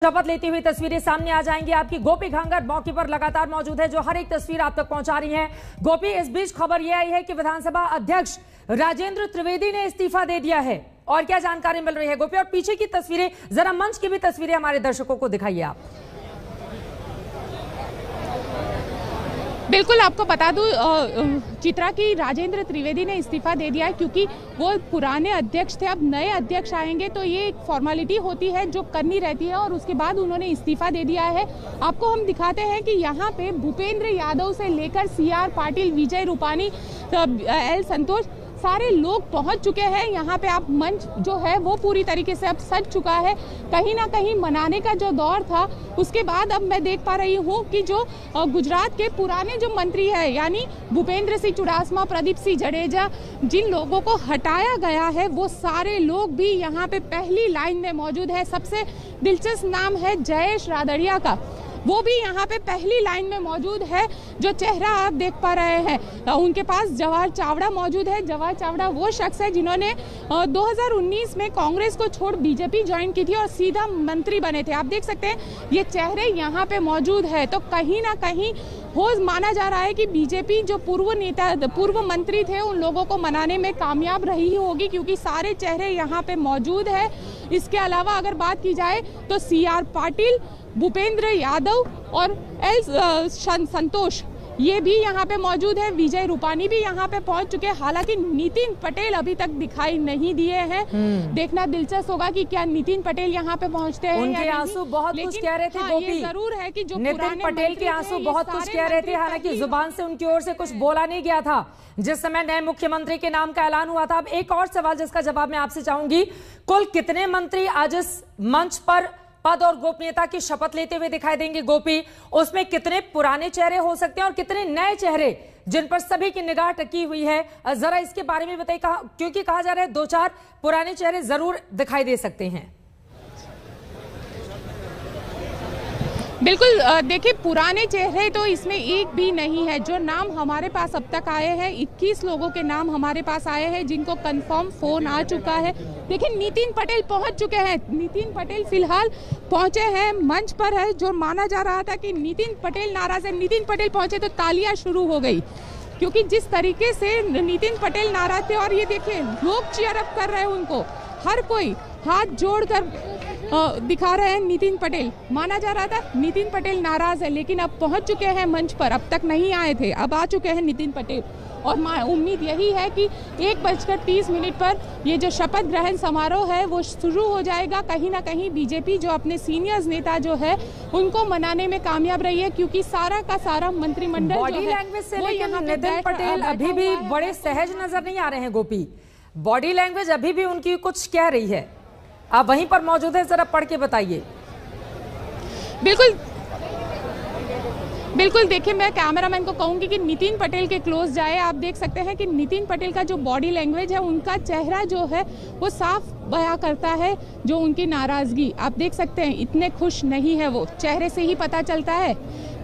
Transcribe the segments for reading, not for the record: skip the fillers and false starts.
शपथ लेती हुई तस्वीरें सामने आ जाएंगी आपकी। गोपी घांगर मौके पर लगातार मौजूद है, जो हर एक तस्वीर आप तक पहुंचा रही हैं। गोपी, इस बीच खबर यह आई है कि विधानसभा अध्यक्ष राजेंद्र त्रिवेदी ने इस्तीफा दे दिया है, और क्या जानकारी मिल रही है गोपी? और पीछे की तस्वीरें, जरा मंच की भी तस्वीरें हमारे दर्शकों को दिखाइए आप। बिल्कुल, आपको बता दूं चित्रा की राजेंद्र त्रिवेदी ने इस्तीफा दे दिया है, क्योंकि वो पुराने अध्यक्ष थे। अब नए अध्यक्ष आएंगे तो ये एक फॉर्मेलिटी होती है जो करनी रहती है, और उसके बाद उन्होंने इस्तीफा दे दिया है। आपको हम दिखाते हैं कि यहाँ पे भूपेंद्र यादव से लेकर CR पाटिल, विजय रूपानी, L संतोष, सारे लोग पहुंच चुके हैं। यहाँ पे आप मंच जो है वो पूरी तरीके से अब सज चुका है। कहीं ना कहीं मनाने का जो दौर था, उसके बाद अब मैं देख पा रही हूँ कि जो गुजरात के पुराने जो मंत्री है, यानी भूपेंद्र सिंह चुडासमा, प्रदीप सिंह जडेजा, जिन लोगों को हटाया गया है, वो सारे लोग भी यहाँ पे पहली लाइन में मौजूद है। सबसे दिलचस्प नाम है जयेश रादड़िया का, वो भी यहाँ पे पहली लाइन में मौजूद है। जो चेहरा आप देख पा रहे हैं, उनके पास जवाहर चावड़ा मौजूद है। जवाहर चावड़ा वो शख्स है जिन्होंने 2019 में कांग्रेस को छोड़ बीजेपी ज्वाइन की थी और सीधा मंत्री बने थे। आप देख सकते हैं ये चेहरे यहाँ पे मौजूद है। तो कहीं ना कहीं हो माना जा रहा है कि बीजेपी जो पूर्व मंत्री थे, उन लोगों को मनाने में कामयाब रही होगी, क्योंकि सारे चेहरे यहाँ पे मौजूद है। इसके अलावा अगर बात की जाए तो CR पाटिल, भूपेंद्र यादव और L संतोष, ये भी यहाँ पे मौजूद है। विजय रूपानी भी यहाँ पे पहुंच चुके हैं। हालांकि नितिन पटेल अभी तक दिखाई नहीं दिए हैं। देखना दिलचस्प होगा कि क्या नितिन पटेल यहाँ पे पहुंचते हैं। उनके आंसू बहुत कुछ कह रहे थे गोपी। ये जरूर है कि जो नितिन पटेल के आंसू बहुत कुछ कह रहे थे, हालांकि जुबान से उनकी ओर से कुछ बोला नहीं गया था जिस समय नए मुख्यमंत्री के नाम का ऐलान हुआ था। अब एक और सवाल जिसका जवाब मैं आपसे चाहूंगी, कुल कितने मंत्री आज इस मंच पर पद और गोपनीयता की शपथ लेते हुए दिखाई देंगे गोपी? उसमें कितने पुराने चेहरे हो सकते हैं और कितने नए चेहरे जिन पर सभी की निगाह टकी हुई है? जरा इसके बारे में बताइए, क्योंकि कहा जा रहा है 2-4 पुराने चेहरे जरूर दिखाई दे सकते हैं। बिल्कुल, देखिए पुराने चेहरे तो इसमें एक भी नहीं है। जो नाम हमारे पास अब तक आए हैं, 21 लोगों के नाम हमारे पास आए हैं जिनको कंफर्म फोन आ चुका है। देखिए नितिन पटेल पहुंच चुके हैं। नितिन पटेल फिलहाल पहुंचे हैं, मंच पर है। जो माना जा रहा था कि नितिन पटेल नाराज है, नितिन पटेल पहुंचे तो तालियां शुरू हो गई, क्योंकि जिस तरीके से नितिन पटेल नाराज थे, और ये देखिए लोग चीयर अप कर रहे हैं उनको, हर कोई हाथ जोड़कर दिखा रहे हैं नितिन पटेल। माना जा रहा था नितिन पटेल नाराज है, लेकिन अब पहुंच चुके हैं मंच पर। अब तक नहीं आए थे, अब आ चुके हैं नितिन पटेल। और उम्मीद यही है कि 1:30 पर ये जो शपथ ग्रहण समारोह है वो शुरू हो जाएगा। कहीं ना कहीं बीजेपी जो अपने सीनियर्स नेता जो है उनको मनाने में कामयाब रही है, क्योंकि सारा का सारा मंत्रिमंडल बॉडी लैंग्वेज से लेकर नितिन पटेल अभी भी बड़े सहज नजर नहीं आ रहे हैं गोपी। बॉडी लैंग्वेज अभी भी उनकी कुछ कह रही है। आप वहीं पर मौजूद है, जरा पढ़ के बताइए। बिल्कुल, देखिए मैं कैमरामैन को कहूंगी कि नितिन पटेल के क्लोज जाए। आप देख सकते हैं कि नितिन पटेल का जो बॉडी लैंग्वेज है, उनका चेहरा जो है वो साफ बयां करता है जो उनकी नाराजगी। आप देख सकते हैं इतने खुश नहीं है वो, चेहरे से ही पता चलता है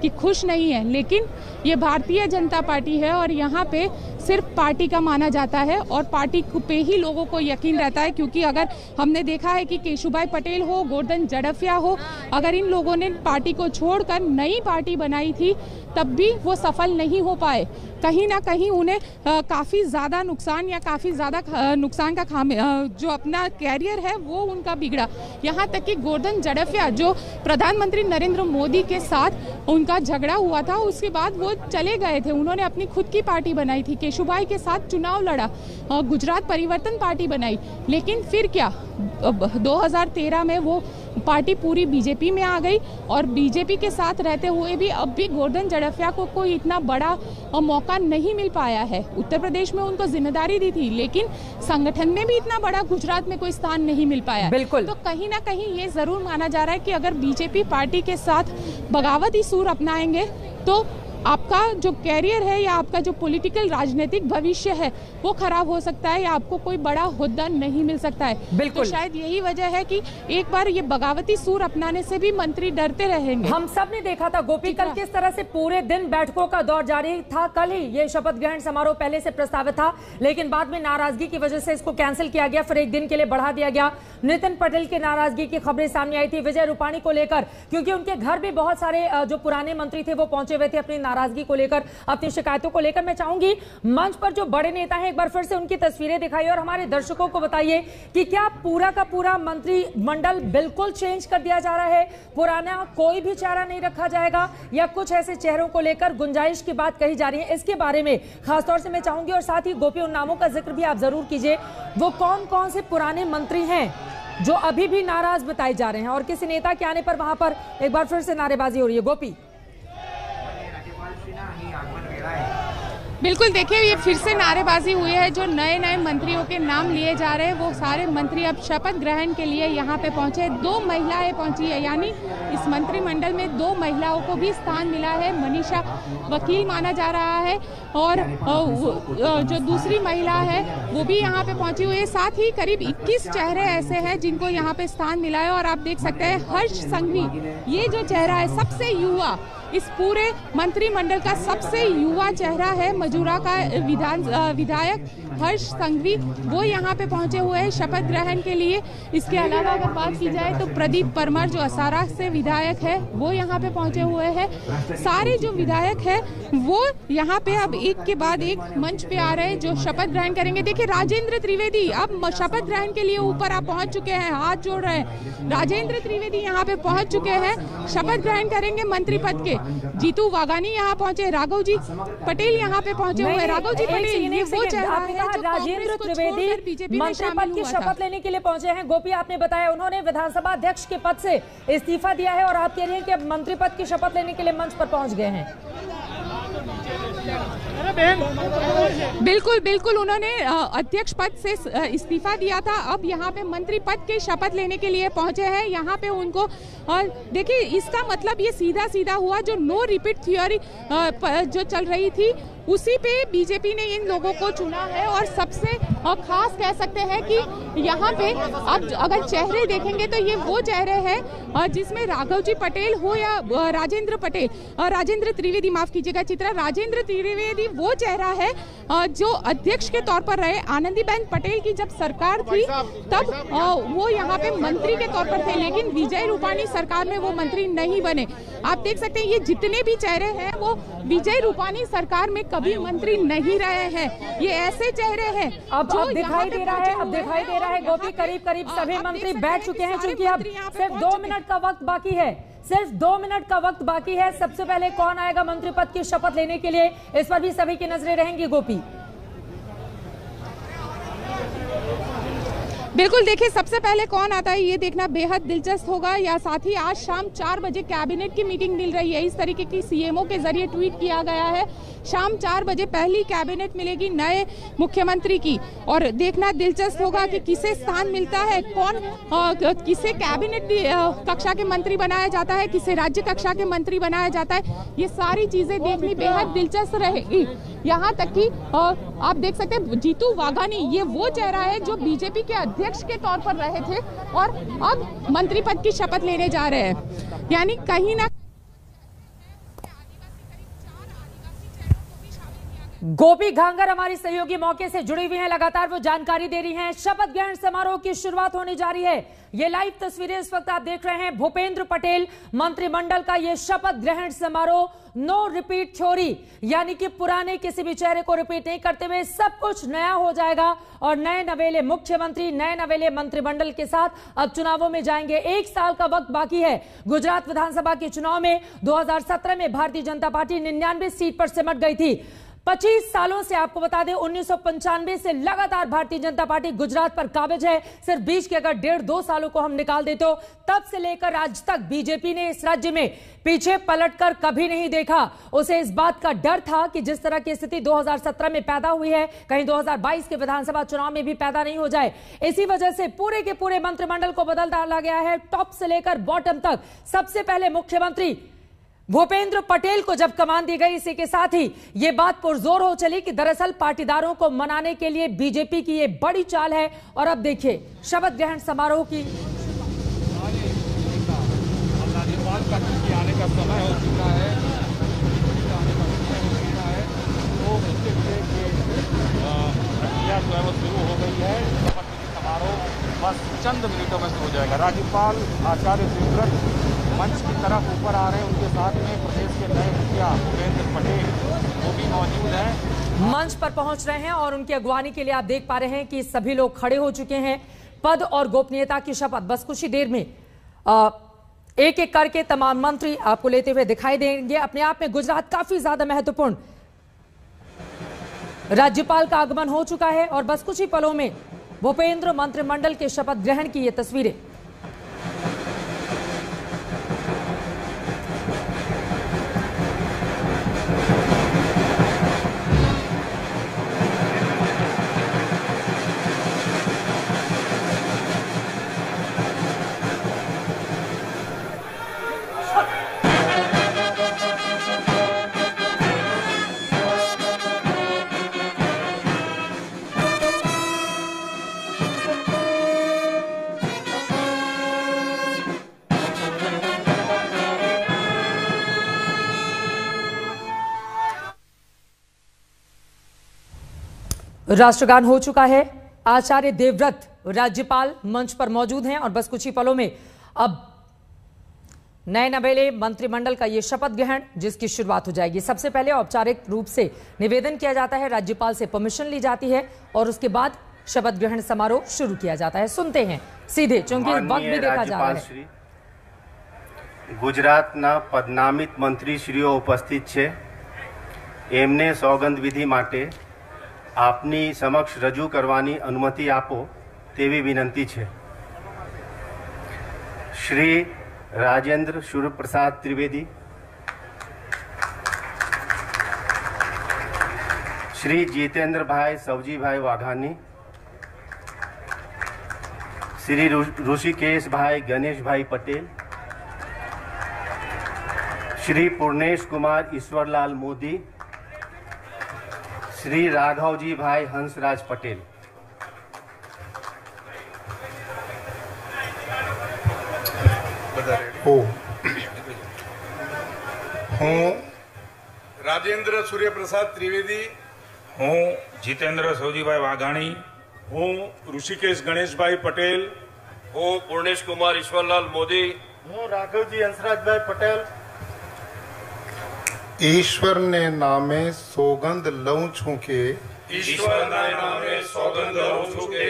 कि खुश नहीं है। लेकिन ये भारतीय जनता पार्टी है और यहाँ पे सिर्फ पार्टी का माना जाता है, और पार्टी पे ही लोगों को यकीन रहता है। क्योंकि अगर हमने देखा है कि केशुभाई पटेल हो, गोवर्धन जड़फिया हो, अगर इन लोगों ने पार्टी को छोड़कर नई पार्टी बनाई थी, तब भी वो सफल नहीं हो पाए। कहीं ना कहीं उन्हें काफ़ी ज़्यादा नुकसान या काफ़ी ज़्यादा नुकसान का जो अपना कैरियर है वो उनका बिगड़ा। यहाँ तक कि गोवर्धन जड़फिया, जो प्रधानमंत्री नरेंद्र मोदी के साथ उनका झगड़ा हुआ था, उसके बाद वो चले गए थे। उन्होंने अपनी खुद की पार्टी बनाई थी, केशुभाई के साथ चुनाव लड़ा, गुजरात परिवर्तन पार्टी बनाई। लेकिन फिर क्या, 2013 में वो पार्टी पूरी बीजेपी में आ गई, और बीजेपी के साथ रहते हुए भी अब भी गोवर्धन जड़फिया को कोई इतना बड़ा मौका नहीं मिल पाया है। उत्तर प्रदेश में उनको जिम्मेदारी दी थी, लेकिन संगठन में भी इतना बड़ा गुजरात में कोई स्थान नहीं मिल पाया। बिल्कुल। तो कहीं ना कहीं ये जरूर माना जा रहा है कि अगर बीजेपी पार्टी के साथ बगावती सूर अपनाएंगे तो आपका जो कैरियर है या आपका जो पॉलिटिकल राजनीतिक भविष्य है वो खराब हो सकता है या आपको कोई बड़ा हुद्दा नहीं मिल सकता है। बिल्कुल। तो शायद यही वजह है कि एक बार ये बगावती सूर अपनाने से भी मंत्री डरते रहेंगे। हम सब ने देखा था गोपी कल किस तरह से पूरे दिन बैठकों का दौर जारी था। कल ही ये शपथ ग्रहण समारोह पहले से प्रस्तावित था, लेकिन बाद में नाराजगी की वजह से इसको कैंसिल किया गया, फिर एक दिन के लिए बढ़ा दिया गया। नितिन पटेल की नाराजगी की खबरें सामने आई थी विजय रूपाणी को लेकर, क्योंकि उनके घर भी बहुत सारे जो पुराने मंत्री थे वो पहुंचे हुए थे अपनी नाराजगी को लेकर, अपनी शिकायतों को लेकर। मैं चाहूंगी मंच पर जो बड़े नेता हैं एक बार फिर से उनकी तस्वीरें दिखाइए और हमारे दर्शकों को बताइए कि क्या पूरा का पूरा मंत्रिमंडल बिल्कुल चेंज कर दिया जा रहा है, पुराना कोई भी चेहरा नहीं रखा जाएगा, या कुछ ऐसे चेहरों को लेकर गुंजाइश की बात कही जा रही है? इसके बारे में खासतौर से मैं चाहूंगी, और साथ ही गोपी उन नामों का जिक्र भी आप जरूर कीजिए, वो कौन कौन से पुराने मंत्री हैं जो अभी भी नाराज बताए जा रहे हैं और किसी नेता के आने पर वहां पर एक बार फिर से नारेबाजी हो रही है। गोपी बिल्कुल, देखिए ये फिर से नारेबाजी हुई है। जो नए नए मंत्रियों के नाम लिए जा रहे हैं वो सारे मंत्री अब शपथ ग्रहण के लिए यहाँ पे पहुंचे। 2 महिलाएं पहुंची है, यानी इस मंत्रिमंडल में 2 महिलाओं को भी स्थान मिला है। मनीषा वकील माना जा रहा है और जो दूसरी महिला है वो भी यहाँ पे पहुंची हुई है। साथ ही करीब 21 चेहरे ऐसे हैं जिनको यहाँ पे स्थान मिला है। और आप देख सकते हैं हर्ष संघवी, ये जो चेहरा है सबसे युवा, इस पूरे मंत्रिमंडल का सबसे युवा चेहरा है मजूरा का विधायक हर्ष संघवी, वो यहाँ पे पहुंचे हुए हैं शपथ ग्रहण के लिए। इसके अलावा अगर बात की जाए तो प्रदीप परमार जो असारा से विधायक है वो यहाँ पे पहुंचे हुए हैं। सारे जो विधायक है वो यहाँ पे अब एक के बाद एक मंच पे आ रहे हैं जो शपथ ग्रहण करेंगे। देखिए राजेंद्र त्रिवेदी अब शपथ ग्रहण के लिए ऊपर आप पहुंच चुके हैं, हाथ जोड़ रहे हैं। राजेंद्र त्रिवेदी यहाँ पे पहुंच चुके हैं, शपथ ग्रहण करेंगे मंत्री पद के। जीतू वाघानी यहाँ पहुंचे, राघव जी पटेल यहाँ पे पहुंचे हुए। राघव जी पटेल ये वो चेहरा है जो राजेंद्र त्रिवेदी मंत्री पद की शपथ लेने के लिए पहुंचे हैं। गोपी आपने बताया उन्होंने विधानसभा अध्यक्ष के पद से इस्तीफा दिया है और आप कह रहे हैं कि अब मंत्री पद की शपथ लेने के लिए मंच पर पहुंच गए हैं। बिल्कुल बिल्कुल, उन्होंने अध्यक्ष पद से इस्तीफा दिया था, अब यहाँ पे मंत्री पद के शपथ लेने के लिए पहुंचे हैं। यहाँ पे उनको देखिए इसका मतलब ये सीधा सीधा हुआ, जो नो रिपीट थ्योरी जो चल रही थी उसी पे बीजेपी ने इन लोगों को चुना है। और सबसे खास कह सकते हैं कि यहाँ पे अब अगर चेहरे देखेंगे तो ये वो चेहरे हैं जिसमें राघव जी पटेल हो या राजेंद्र त्रिवेदी, माफ कीजिएगा चित्रा, राजेंद्र त्रिवेदी वो चेहरा है जो अध्यक्ष के तौर पर रहे। आनंदीबेन पटेल की जब सरकार थी तब वो यहाँ पे मंत्री के तौर पर थे, लेकिन विजय रूपाणी सरकार में वो मंत्री नहीं बने। आप देख सकते हैं ये जितने भी चेहरे हैं वो विजय रूपाणी सरकार में कभी मंत्री नहीं रहे हैं। ये ऐसे चेहरे हैं अब दिखाई दे रहा है गोपी करीब सभी मंत्री बैठ चुके हैं, क्योंकि अब सिर्फ 2 मिनट का वक्त बाकी है, सिर्फ 2 मिनट का वक्त बाकी है। सबसे पहले कौन आएगा मंत्री पद की शपथ लेने के लिए, इस पर भी सभी की नजरें रहेंगी। गोपी बिल्कुल, देखिए सबसे पहले कौन आता है ये देखना बेहद दिलचस्प होगा। या साथ ही आज शाम 4 बजे कैबिनेट की मीटिंग मिल रही है, इस तरीके की सीएमओ के जरिए ट्वीट किया गया है। शाम 4 बजे पहली कैबिनेट मिलेगी नए मुख्यमंत्री की, और देखना दिलचस्प होगा कि किसे स्थान मिलता है, कौन किसे कैबिनेट कक्षा के मंत्री बनाया जाता है, किसे राज्य कक्षा के मंत्री बनाया जाता है। ये सारी चीजें देखनी बेहद दिलचस्प रहेगी। यहाँ तक कि आप देख सकते हैं जीतू वाघानी, ये वो चेहरा है जो बीजेपी के अध्यक्ष के तौर पर रहे थे और अब मंत्री पद की शपथ लेने जा रहे हैं। यानी कहीं ना गोपी घांगर हमारी सहयोगी मौके से जुड़ी हुई हैं, लगातार वो जानकारी दे रही हैं। शपथ ग्रहण समारोह की शुरुआत होने जा रही है। ये लाइव तस्वीरें इस वक्त आप देख रहे हैं। भूपेंद्र पटेल मंत्रिमंडल का ये शपथ ग्रहण समारोह, नो रिपीट थ्योरी, यानी कि पुराने किसी भी चेहरे को रिपीट नहीं करते हुए सब कुछ नया हो जाएगा और नए नवेले मुख्यमंत्री, नए नवेले मंत्रिमंडल के साथ अब चुनावों में जाएंगे। 1 साल का वक्त बाकी है। गुजरात विधानसभा के चुनाव में 2017 में भारतीय जनता पार्टी 99 सीट पर सिमट गई थी। 25 सालों से, आपको बता दें 1995 से लगातार भारतीय जनता पार्टी गुजरात पर काबिज है। सिर्फ बीच के अगर 1.5-2 सालों को हम निकाल दे तो तब से लेकर आज तक बीजेपी ने इस राज्य में पीछे पलटकर कभी नहीं देखा। उसे इस बात का डर था कि जिस तरह की स्थिति 2017 में पैदा हुई है, कहीं 2022 के विधानसभा चुनाव में भी पैदा नहीं हो जाए। इसी वजह से पूरे के पूरे मंत्रिमंडल को बदल डाला गया है, टॉप से लेकर बॉटम तक। सबसे पहले मुख्यमंत्री भूपेंद्र पटेल को जब कमान दी गई, इसी के साथ ही ये बात पुरजोर हो चली कि दरअसल पाटीदारों को मनाने के लिए बीजेपी की ये बड़ी चाल है। और अब देखिए शपथ ग्रहण समारोह की आने का समय हो चुका है, तो इसके लिए प्रक्रिया जो है वो शुरू हो गई है। शपथ समारोह बस चंद मिनटों में शुरू हो जाएगा। राज्यपाल आचार्य देवव्रत मंच की तरफ ऊपर आ रहे हैं, उनके साथ में प्रदेश के नए मुखिया भूपेंद्र पटेल वो भी मौजूद हैं, मंच पर पहुंच रहे हैं। और उनकी अगवानी के लिए आप देख पा रहे हैं कि सभी लोग खड़े हो चुके हैं। पद और गोपनीयता की शपथ बस कुछ ही देर में एक एक करके तमाम मंत्री आपको लेते हुए दिखाई देंगे। अपने आप में गुजरात काफी ज्यादा महत्वपूर्ण, राज्यपाल का आगमन हो चुका है और बस कुछ ही पलों में भूपेंद्र मंत्रिमंडल के शपथ ग्रहण की ये तस्वीरें। राष्ट्रगान हो चुका है। आचार्य देवव्रत राज्यपाल मंच पर मौजूद हैं और बस कुछ ही पलों में अब नए नवेले मंत्रिमंडल का यह शपथ ग्रहण जिसकी शुरुआत हो जाएगी। सबसे पहले औपचारिक रूप से निवेदन किया जाता है, राज्यपाल से परमिशन ली जाती है और उसके बाद शपथ ग्रहण समारोह शुरू किया जाता है। सुनते हैं सीधे, चूंकि वक्त भी देखा जा रहा है। ગુજરાતના પદનામિત મંત્રીશ્રીઓ ઉપસ્થિત છે, એમને સોગંદ વિધિ માટે આપની સમક્ષ રજૂ કરવાની અનુમતિ આપો તેવી વિનંતી છે। શ્રી રાજેન્દ્ર सूर्यप्रसाद त्रिवेदी, श्री जितेंद्र भाई सवजी भाई वाघानी, श्री ऋषिकेश भाई गणेश भाई पटेल, श्री पूर्णेश कुमार ईश्वरलाल मोदी, श्री राघवजी भाई हंसराज पटेल। हूँ राजेंद्र सूर्यप्रसाद त्रिवेदी, हूँ जितेंद्र सौजीभाई वाघाणी, हूँ ऋषिकेश गणेश भाई पटेल, हूँ पूर्णेश कुमार ईश्वरलाल मोदी, हूँ राघवजी हंसराज भाई पटेल ईश्वर ने नामे सौगंद लऊं छूं के, ईश्वर ने नामे सौगंद लऊं छूं के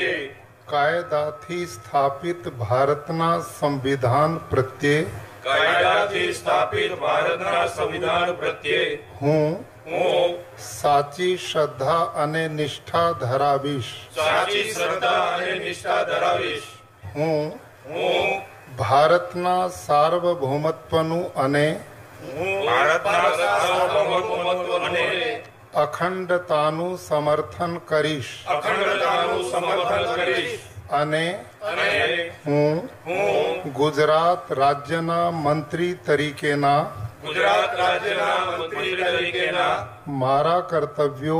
कायदाथी स्थापित भारतना संविधान प्रत्यय, कायदाथी स्थापित भारतना संविधान प्रत्यय हूँ साची श्रद्धा अने निष्ठा धरावीश, साची श्रद्धा अने निष्ठा धरावीश हूँ भारतना सार्वभौमत्वनु अने अखंडतानु समर्थन करीश, अने हूँ गुजरात राज्यना मंत्री तरीकेना मारा कर्तव्यो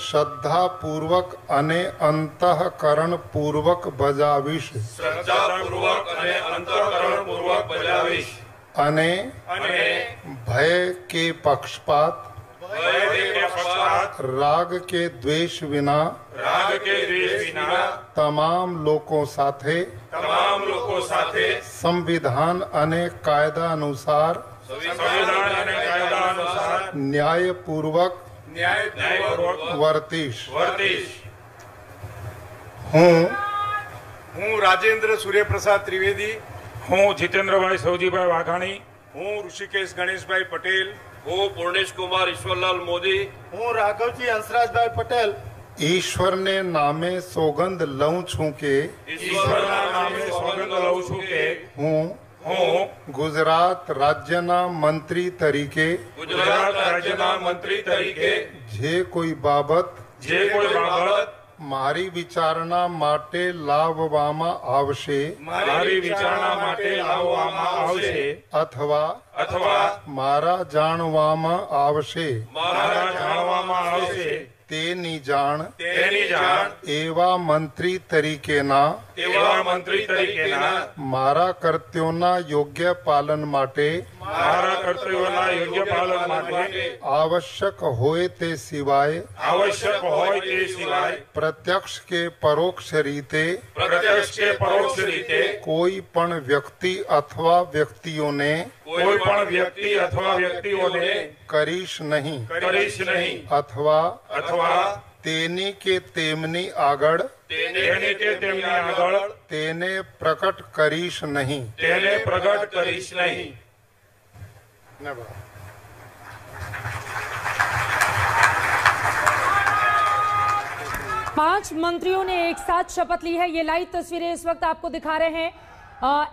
श्रद्धा पूर्वक अने अंतःकरण पूर्वक बजावीश, अने भय के पक्षपात राग के द्वेष विना तमाम लोगों साथे संविधान अने कायदा अनुसार न्यायपूर्वक वर्तीश। हूँ राजेंद्र सूर्यप्रसाद त्रिवेदी, हूँ जितेंद्र भाई सौजीभाई वाघाणी, हूँ ऋषिकेश गणेश भाई पटेल, हूँ पूर्णेश कुमार ईश्वरलाल मोदी, हूँ राघवजी हंसराज भाई पटेल ईश्वर ने नामे सौगंद लऊं छूं के, ईश्वर नामे सौगंद लऊं छूं के हूँ गुजरात राज्यना मंत्री तरीके जे कोई बाबत मारी विचारणा माटे लाववामां आवशे, આવશે અથવા મારા જાણવામાં આવશે તેની જાણ એવા મંત્રી તરીકેના મારા કર્તવ્યોના યોગ્ય પાલન માટે आवश्यक होए ते सिवाय प्रत्यक्ष के परोक्ष रीते कोई पण व्यक्ति अथवा व्यक्तियों ने करीश नहीं अथवा तेनी के तेमनी आगड़ तेने प्रकट करीश नहीं। 5 मंत्रियों ने एक साथ शपथ ली है। ये लाइव तस्वीरें इस वक्त आपको दिखा रहे हैं।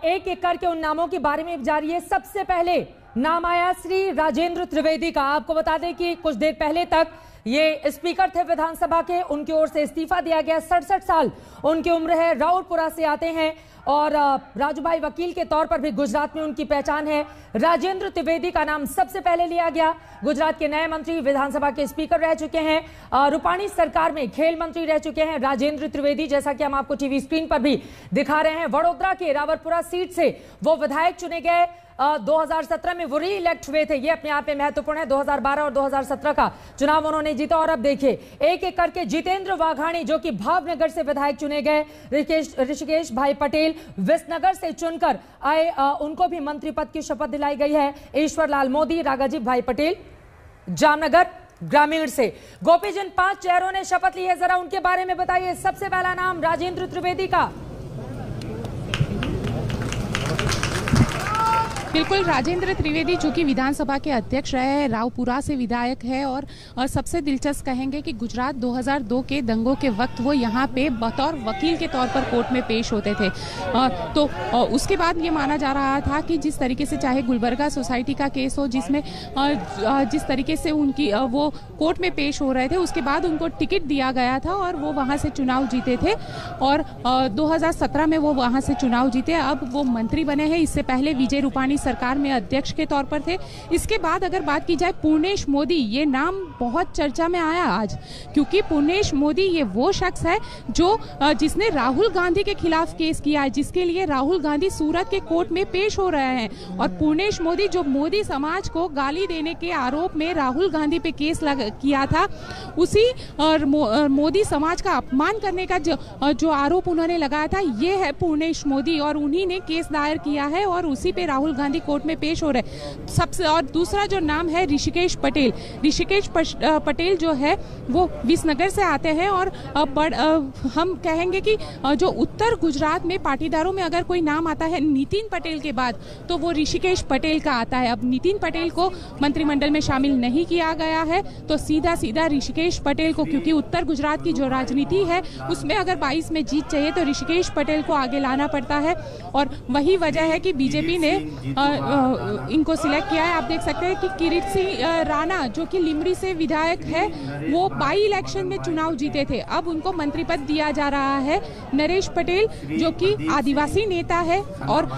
एक एक करके उन नामों के बारे में जारी है। सबसे पहले नाम आया श्री राजेंद्र त्रिवेदी का। आपको बता दें कि कुछ देर पहले तक ये स्पीकर थे विधानसभा के, उनकी ओर से इस्तीफा दिया गया। 67 साल उनकी उम्र है, राउरपुरा से आते हैं और राजूभाई वकील के तौर पर भी गुजरात में उनकी पहचान है। राजेंद्र त्रिवेदी का नाम सबसे पहले लिया गया। गुजरात के नए मंत्री, विधानसभा के स्पीकर रह चुके हैं, रूपाणी सरकार में खेल मंत्री रह चुके हैं राजेंद्र त्रिवेदी, जैसा कि हम आपको टीवी स्क्रीन पर भी दिखा रहे हैं। वडोदरा के रावरपुरा सीट से वो विधायक चुने गए। 2017 में वो री इलेक्ट हुए थे। ये अपने आप में महत्वपूर्ण है। 2012 और 2017 का चुनाव उन्होंने जीता। और अब देखिए एक एक करके जितेंद्र वाघाणी जो कि भावनगर से विधायक चुने गए, ऋषिकेश भाई पटेल विसनगर से चुनकर आए, उनको भी मंत्री पद की शपथ दिलाई गई है। ईश्वर लाल मोदी, राघाजी भाई पटेल जामनगर ग्रामीण से। गोपी जिन 5 चेहरों ने शपथ ली है, जरा उनके बारे में बताइए। सबसे पहला नाम राजेंद्र त्रिवेदी का। बिल्कुल, राजेंद्र त्रिवेदी जो कि विधानसभा के अध्यक्ष रहे हैं, रावपुरा से विधायक है और सबसे दिलचस्प कहेंगे कि गुजरात 2002 के दंगों के वक्त वो यहाँ पे बतौर वकील के तौर पर कोर्ट में पेश होते थे। तो उसके बाद ये माना जा रहा था कि जिस तरीके से चाहे गुलबर्गा सोसाइटी का केस हो, जिसमें जिस तरीके से उनकी वो कोर्ट में पेश हो रहे थे, उसके बाद उनको टिकट दिया गया था और वो वहाँ से चुनाव जीते थे और 2017 में वो वहाँ से चुनाव जीते। अब वो मंत्री बने हैं। इससे पहले विजय रूपाणी सरकार में अध्यक्ष के तौर पर थे। इसके बाद अगर बात की जाए पूर्णेश मोदी, ये नाम बहुत चर्चा में आया आज, क्योंकि पूर्णेश मोदी ये वो शख्स है जो जिसने राहुल गांधी के खिलाफ केस किया है, जिसके लिए राहुल गांधी सूरत के कोर्ट में पेश हो रहे हैं। और पूर्णेश मोदी जो मोदी समाज को गाली देने के आरोप में राहुल गांधी पे केस किया था, उसी मोदी समाज का अपमान करने का जो आरोप उन्होंने लगाया था, ये है पूर्णेश मोदी और उन्हीं ने केस दायर किया है और उसी पे राहुल गांधी कोर्ट में पेश हो रहे। सबसे और दूसरा जो नाम है ऋषिकेश पटेल। ऋषिकेश पटेल जो है वो विसनगर से आते हैं और हम कहेंगे कि जो उत्तर गुजरात में पाटीदारों में अगर कोई नाम आता है नितिन पटेल के बाद, तो वो ऋषिकेश पटेल का आता है। अब नितिन पटेल को मंत्रिमंडल में शामिल नहीं किया गया है, तो सीधा सीधा ऋषिकेश पटेल को, क्योंकि उत्तर गुजरात की जो राजनीति है उसमें अगर 22 में जीत चाहिए तो ऋषिकेश पटेल को आगे लाना पड़ता है। और वही वजह है कि बीजेपी ने इनको सिलेक्ट किया है। आप देख सकते हैं कि किरीट सिंह राणा जो कि लिमड़ी से विधायक है, वो बाई इलेक्शन में चुनाव जीते थे। अब उनको मंत्री पद दिया जा रहा है। नरेश पटेल जो कि आदिवासी नेता है और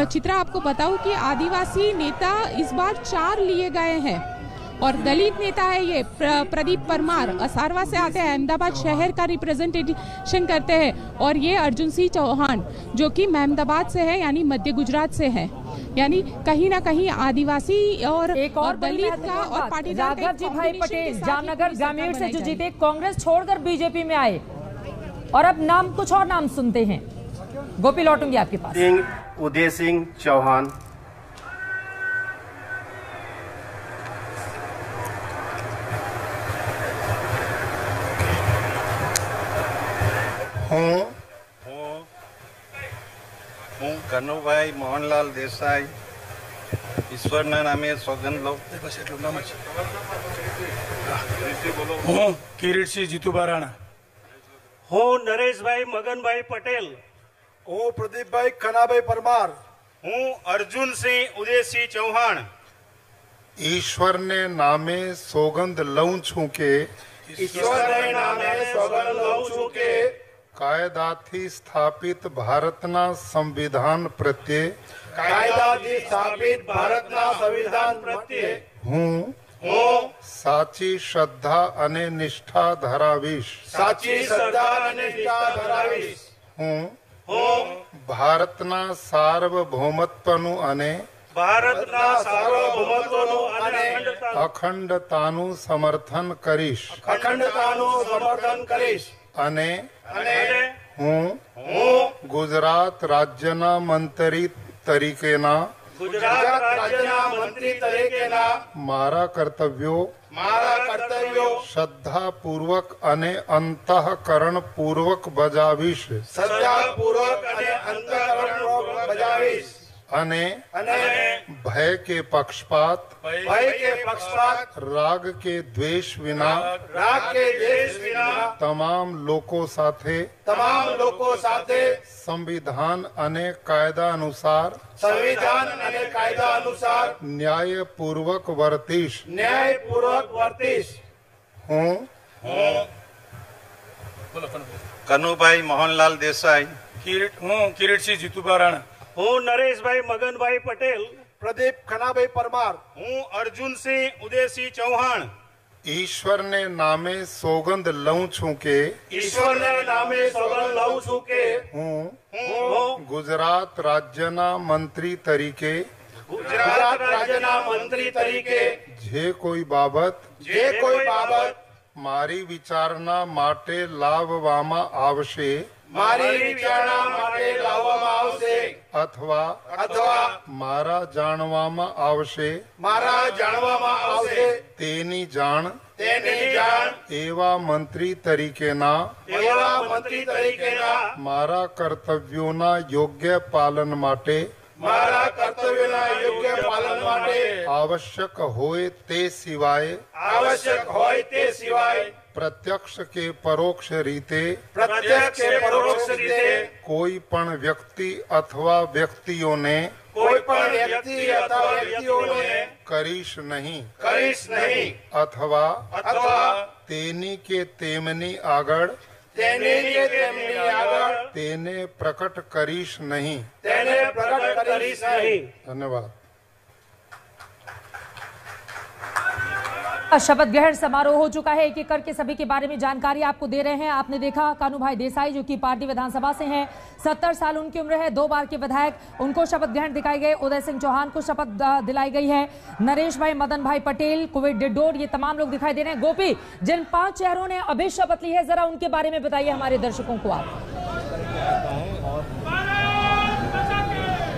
चित्रा आपको बताऊं कि आदिवासी नेता इस बार 4 लिए गए हैं। और दलित नेता है ये प्रदीप परमार, असारवा से आते हैं, अहमदाबाद शहर का रिप्रेजेंटेशन करते हैं। और ये अर्जुन सिंह चौहान जो कि अहमदाबाद से है, यानी मध्य गुजरात से है। यानी कहीं ना कहीं आदिवासी और एक और दलित का और पाटीदार राघव भाई पटेल जामनगर ग्रामीण से जो जीते, कांग्रेस छोड़कर बीजेपी में आए। और अब नाम कुछ और नाम सुनते हैं। गोपी लौटूंगी आपके पास। उदय सिंह चौहान, હું કનુભાઈ મોહનલાલ દેસાઈ ઈશ્વરના નામે સોગંદ લઉં। હું કિરીટસિંહ જીતુભા રાણા। હું નરેશભાઈ મગનભાઈ પટેલ। હું પ્રદીપભાઈ કનાભાઈ પરમાર। હું અર્જુનસિંહ ઉદયસિંહ ચૌહાણ। ईश्वर ने नामे सौगंध लऊं छूं के ઈશ્વરના નામે સોગંદ લઉં છું કે કાયદાથી સ્થાપિત ભારતના સંવિધાન પ્રત્યે કાયદાથી સ્થાપિત ભારતના સંવિધાન પ્રત્યે હું હું સાચી શ્રદ્ધા અને નિષ્ઠા ધરાવીશ. સાચી શ્રદ્ધા અને નિષ્ઠા ધરાવીશ. હું હું ભારતના સાર્વભૌમત્વનું અને ભારતના સાર્વભૌમત્વનું અને અખંડતાનું સમર્થન કરીશ. અખંડતાનું સમર્થન કરીશ. અને હું ગુજરાત રાજ્યના મંત્રી તરીકેના ગુજરાત રાજ્યના મંત્રી તરીકેના મારા કર્તવ્યો શ્રદ્ધાપૂર્વક અને અંતઃકરણપૂર્વક બજાવીશ. શ્રદ્ધાપૂર્વક અને અંતઃકરણપૂર્વક બજાવીશ. અને ભય કે પક્ષપાત રાગ કે દ્વેષ વિના તમામ લોકો સાથે સંવિધાન અને કાયદા અનુસાર ન્યાયપૂર્વક વર્તીશ. હું કનુભાઈ મોહનલાલ દેસાઈ, હું કિરીટસિંહ જીતુભા રાણા, હું નરેશભાઈ મગનભાઈ પટેલ, પ્રદીપ ખનાભાઈ પરમાર, હું અર્જુનસિંહ ઉદયસિંહ ચૌહાણ ઈશ્વરને નામે સોગંદ લઉં છું કે ઈશ્વરને નામે સોગંદ લઉં છું કે હું ગુજરાત રાજ્યના મંત્રી તરીકે ગુજરાત રાજ્યના મંત્રી તરીકે જે કોઈ બાબત મારી વિચારણા માટે લાવવામાં આવશે અથવા મારા જાણવામાં આવશે તેની જાણ એવા મંત્રી તરીકેના મારા કર્તવ્યોના યોગ્ય પાલન માટે આવશ્યક હોય તે સિવાય પ્રત્યક્ષ કે પરોક્ષ રીતે કોઈ પણ વ્યક્તિ અથવા વ્યક્તિઓને કરીશ નહીં અથવા તેની કે તેમની આગળ તેને પ્રકટ કરીશ નહીં. ધન્યવાદ. शपथ ग्रहण समारोह हो चुका है. एक एक करके सभी के बारे में जानकारी आपको दे रहे हैं. आपने देखा कानूभाई देसाई जो कि पार्टी विधानसभा से हैं, 70 साल उनकी उम्र है, 2 बार के विधायक, उनको शपथ ग्रहण दिखाई गए. उदय सिंह चौहान को शपथ दिलाई गई है. नरेश भाई, मदन भाई पटेल, कुवैत डिडोर, ये तमाम लोग दिखाई दे रहे हैं. गोपी, जिन 5 चेहरों ने अभी शपथ ली है, जरा उनके बारे में बताइए हमारे दर्शकों को आप.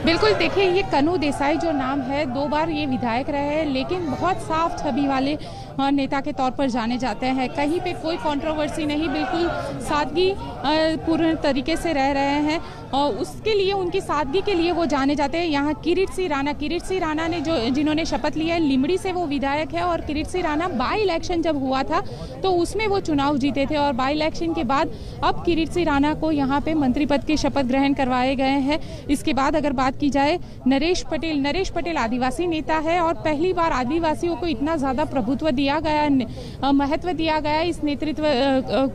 बिल्कुल, देखिए ये कनु देसाई जो नाम है 2 बार ये विधायक रहे हैं, लेकिन बहुत साफ छवि वाले नेता के तौर पर जाने जाते हैं. कहीं पे कोई कंट्रोवर्सी नहीं, बिल्कुल सादगी पूर्ण तरीके से रह रहे हैं और उसके लिए, उनकी सादगी के लिए वो जाने जाते हैं. यहाँ किरीट सिंह राणा ने जिन्होंने शपथ लिया है, लिमड़ी से वो विधायक है और किरीट सिंह राणा बाई इलेक्शन जब हुआ था तो उसमें वो चुनाव जीते थे और बाई इलेक्शन के बाद अब किरीट सिंह राणा को यहाँ पे मंत्री पद के शपथ ग्रहण करवाए गए हैं. इसके बाद अगर बात की जाए नरेश पटेल आदिवासी नेता है और पहली बार आदिवासियों को इतना ज्यादा प्रभुत्व दिया गया, महत्व दिया गया इस नेतृत्व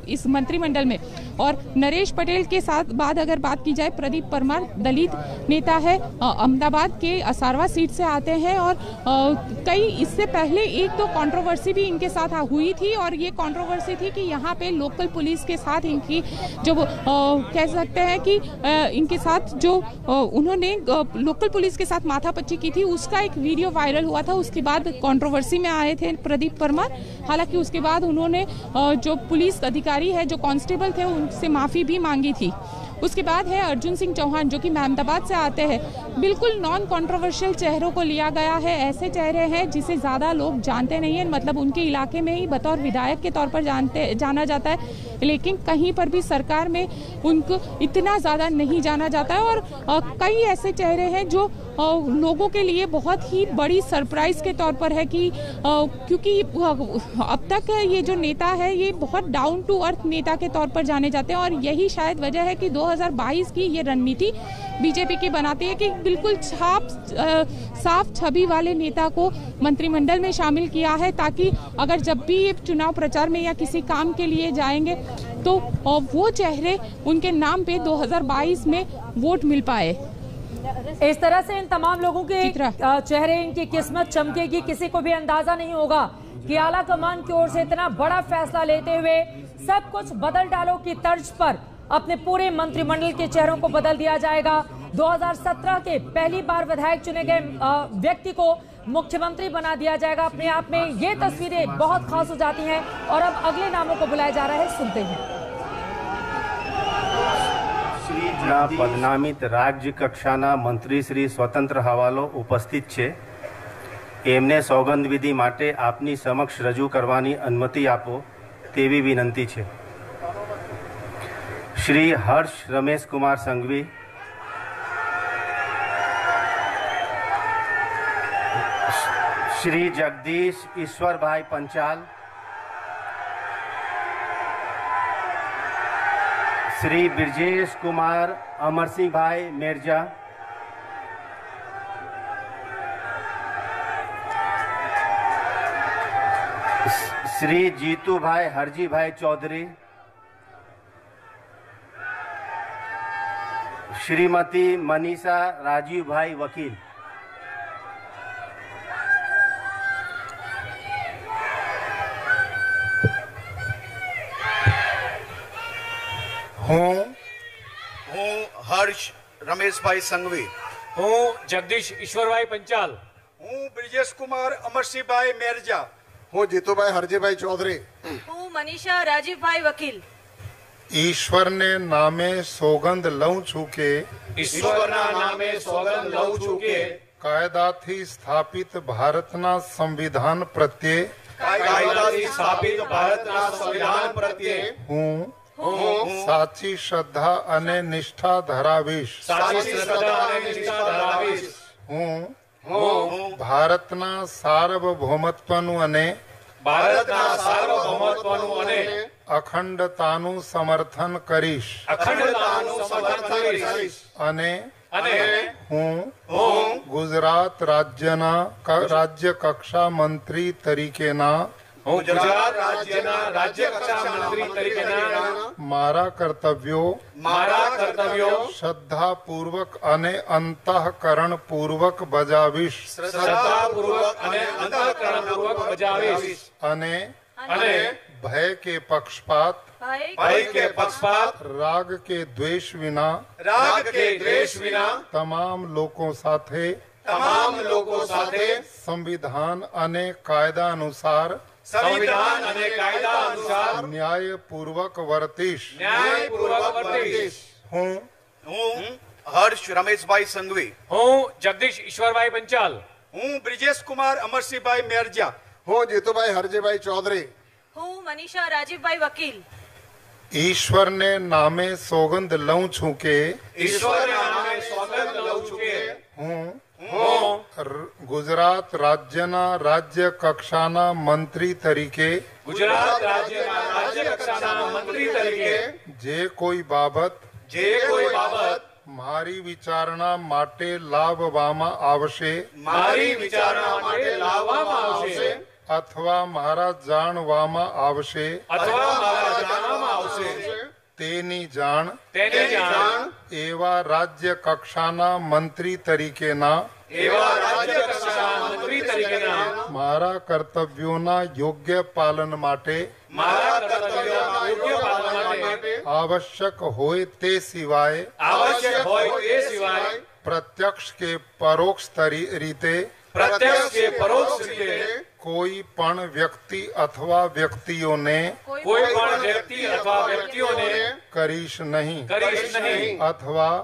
इस मंत्रिमंडल में. और नरेश पटेल के साथ बाद अगर बात की जाए, प्रदीप परमार दलित नेता है, अहमदाबाद के असारवा सीट से आते हैं और कई इससे पहले एक तो कंट्रोवर्सी भी इनके साथ हुई थी और ये कंट्रोवर्सी थी कि यहाँ पे लोकल पुलिस के साथ इनकी जो कह सकते हैं कि इनके साथ जो उन्होंने लोकल पुलिस के साथ माथापच्ची की थी, उसका एक वीडियो वायरल हुआ था. उसके बाद कंट्रोवर्सी में आए थे प्रदीप परमार. हालांकि उसके बाद उन्होंने जो पुलिस अधिकारी है, जो कांस्टेबल थे, उनसे माफी भी मांगी थी. उसके बाद है अर्जुन सिंह चौहान जो कि अहमदाबाद से आते हैं. बिल्कुल नॉन कंट्रोवर्शियल चेहरों को लिया गया है. ऐसे चेहरे हैं जिसे ज़्यादा लोग जानते नहीं हैं, मतलब उनके इलाके में ही बतौर विधायक के तौर पर जाना जाता है, लेकिन कहीं पर भी सरकार में उनको इतना ज़्यादा नहीं जाना जाता है. और कई ऐसे चेहरे हैं जो लोगों के लिए बहुत ही बड़ी सरप्राइज के तौर पर है कि क्योंकि अब तक ये जो नेता है ये बहुत डाउन टू अर्थ नेता के तौर पर जाने जाते हैं और यही शायद वजह है कि 2022 की ये रणनीति बीजेपी की बनाती है कि बिल्कुल साफ छवि वाले नेता को मंत्रिमंडल में शामिल किया है, ताकि अगर जब भी ये चुनाव प्रचार में या किसी काम के लिए जाएंगे तो वो चेहरे उनके नाम पे 2022 में वोट मिल पाए. इस तरह से इन तमाम लोगों के चेहरे, इनकी किस्मत चमकेगी। किसी को भी अंदाजा नहीं होगा कि आला कमान की ओर से इतना बड़ा फैसला लेते हुए सब कुछ बदल डालो की तर्ज पर अपने पूरे मंत्रिमंडल के चेहरों को बदल दिया जाएगा। 2017 के पहली बार विधायक चुने गए व्यक्ति को मुख्यमंत्री बना दिया जाएगा। अपने आप में ये तस्वीरें बहुत खास हो जाती हैं और अब अगले नामों को बुलाया जा रहा है, सुनते हैं। श्री पदनामित राज्य कक्षाना मंत्री श्री स्वतंत्र हवालो उपस्थित છે। એમને સોગંદ વિધિ માટે આપની સમક્ષ રજૂ કરવાની અનુમતિ આપો તેવી વિનંતી છે। શ્રી હર્ષ રમેશ કુમાર સંઘવી, श्री जगदीश ईश्वर भाई पंचाल, श्री ब्रजेश कुमार अमर सिंह भाई मेरजा, श्री जीतू भाई हरजी भाई चौधरी, श्रीमती मनीषा राजीव भाई वकील। હું હર્ષ રમેશભાઈ સંઘવી, હું જગદીશ ઈશ્વરભાઈ પંચાલ, હું બ્રિજેશ કુમાર અમરસિંહભાઈ મેરજા, હું જીતુભાઈ હરજીભાઈ ચૌધરી, હું મનીષા રાજીવભાઈ વકીલ ઈશ્વરને નામે સોગંદ લઉં છું કે ઈશ્વરના નામે સોગંદ લઉં છું કે કાયદાથી સ્થાપિત ભારતના સંવિધાન પ્રત્યે કાયદાથી સ્થાપિત ભારતના સંવિધાન પ્રત્યે હું સાચી શ્રદ્ધા અને નિષ્ઠા ધરાવીશ। સાચી શ્રદ્ધા અને નિષ્ઠા ધરાવીશ। હું ભારતના સાર્વભૌમત્વનું અને ભારતના સાર્વભૌમત્વનું અને અખંડતાનું સમર્થન કરીશ। અખંડતાનું સમર્થન કરીશ। અને હું ગુજરાત રાજ્ય કક્ષા મંત્રી તરીકેના હું ગુજરાત રાજ્યના રાજ્ય કક્ષા મંત્રી તરીકેના મારા કર્તવ્યો શ્રદ્ધાપૂર્વક અને અંતઃકરણપૂર્વક બજાવીશ। શ્રદ્ધાપૂર્વક અને અંતઃકરણપૂર્વક બજાવીશ। અને ભય કે પક્ષપાત રાગ કે દ્વેષ વિના તમામ લોકો સાથે સંવિધાન અને કાયદા અનુસાર ન્યાયપૂર્વક વર્તીશ। હું હર્ષ રમેશભાઈ સંઘવી, હું જગદીશ ઈશ્વરભાઈ પંચાલ, હું બ્રિજેશ કુમાર અમરસિંહભાઈ મેરજા, હું જીતુભાઈ હરજીભાઈ ચૌધરી, હું મનીષા રાજીવભાઈ વકીલ ઈશ્વરને નામે સોગંદ લઉં છું કે હું ગુજરાત રાજ્યના રાજ્ય કક્ષાના મંત્રી તરીકે જે કોઈ બાબત મારી વિચારણા માટે લાવવામાં આવશે અથવા મારા જાણવામાં આવશે તેની જાણ એવા રાજ્ય કક્ષાના મંત્રી તરીકેના મારા કર્તવ્યોના યોગ્ય પાલન માટે આવશ્યક હોય તે સિવાય પ્રત્યક્ષ કે પરોક્ષ રીતે કોઈ પણ વ્યક્તિ અથવા વ્યક્તિઓને કરીશ નહીં અથવા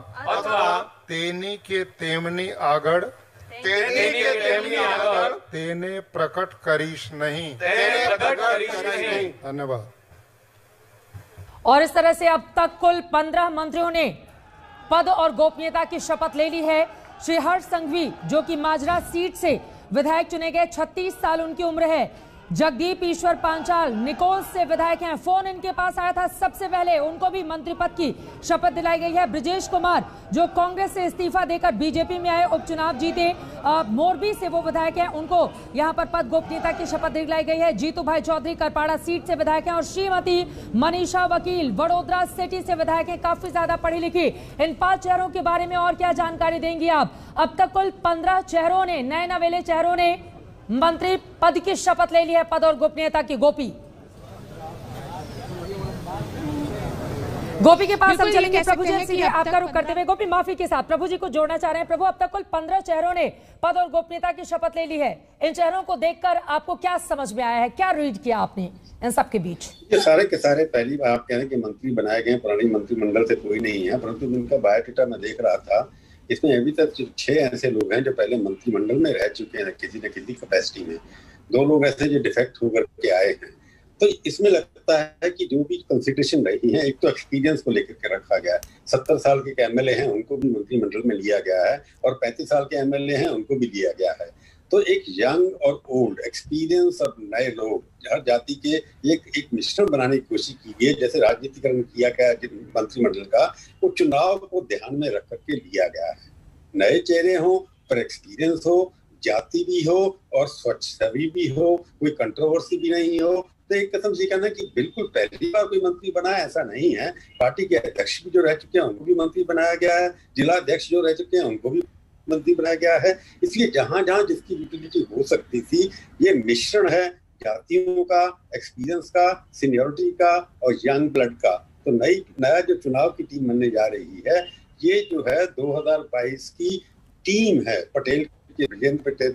તેની કે તેમની આગળ તેને પ્રકટ કરીશ નહીં। धन्यवाद। और इस तरह से अब तक कुल 15 मंत्रियों ने पद और गोपनीयता की शपथ ले ली है। श्री हर्ष संघवी जो कि माजरा सीट से विधायक चुने गए, 36 साल उनकी उम्र है। जगदीप ईश्वर पांचाल निकोल से विधायक हैं, फोन इनके पास आया था सबसे पहले, उनको भी मंत्री पद की शपथ दिलाई गई है। ब्रिजेश कुमार जो कांग्रेस से इस्तीफा देकर बीजेपी में आए, उपचुनाव जीते, मोरबी से वो विधायक हैं, उनको यहां पर पद गोपनीयता की शपथ दिलाई गई है। जीतू भाई चौधरी करपाड़ा सीट से विधायक हैं और श्रीमती मनीषा वकील वडोदरा सिटी से विधायक हैं, काफी ज्यादा पढ़ी लिखी। इन 5 चेहरों के बारे में और क्या जानकारी देंगी आप? अब तक कुल 15 चेहरों ने, नए नवेले चेहरों ने मंत्री पद की शपथ ले ली है, पद और गोपनीयता की। गोपी के पास हम चलेंगे प्रभु जी, आपका रुख करते हुए। गोपी माफी के साथ प्रभु जी को जोड़ना चाह रहे हैं। प्रभु, अब तक कुल 15 चेहरों ने पद और गोपनीयता की शपथ ले ली है। इन चेहरों को देखकर आपको क्या समझ में आया है, क्या रीड किया आपने इन सब के बीच? ये सारे के सारे पहली बार आप कह रहे हैं कि मंत्री बनाए गए, पुरानी मंत्रिमंडल से कोई नहीं है, परंतु उनका बायोडाटा मैं देख रहा था, इसमें अभी तक 6 ऐसे लोग हैं जो पहले मंत्रिमंडल में रह चुके हैं किसी न किसी कैपेसिटी में। 2 लोग ऐसे जो डिफेक्ट होकर के आए हैं। तो इसमें लगता है कि जो भी कंसिडरेशन रही है, एक तो एक्सपीरियंस को लेकर के रखा गया है। 70 साल के एमएलए हैं, उनको भी मंत्रिमंडल में लिया गया है, और 35 साल के एमएलए हैं, उनको भी लिया गया है। तो एक यंग और ओल्ड, एक्सपीरियंस और नए लोग, हर जाति के एक मिश्रण बनाने की कोशिश की गई, जैसे राजनीतिकरण किया गया मंत्रिमंडल का, वो चुनाव को ध्यान में रख करके लिया गया है। नए चेहरे हो, पर एक्सपीरियंस हो, जाति भी हो और स्वच्छ छवि भी हो, कोई कंट्रोवर्सी भी नहीं हो। तो एक कसम से कहना कि बिल्कुल पहली बार कोई मंत्री बना है ऐसा नहीं है। पार्टी के अध्यक्ष भी जो रह चुके हैं उनको भी मंत्री बनाया गया है, जिला अध्यक्ष जो रह चुके हैं उनको भी मंत्री बनाया गया है। इसलिए जहां जहां जिसकी यूटिलिटी हो सकती थी, ये मिश्रण है जातियों का, एक्सपीरियंस का, सीनियरिटी का और यंग ब्लड का। तो नया जो चुनाव की टीम बनने जा रही है, ये जो है 2022 की टीम है। पटेल के ब्रजेंद्र पटेल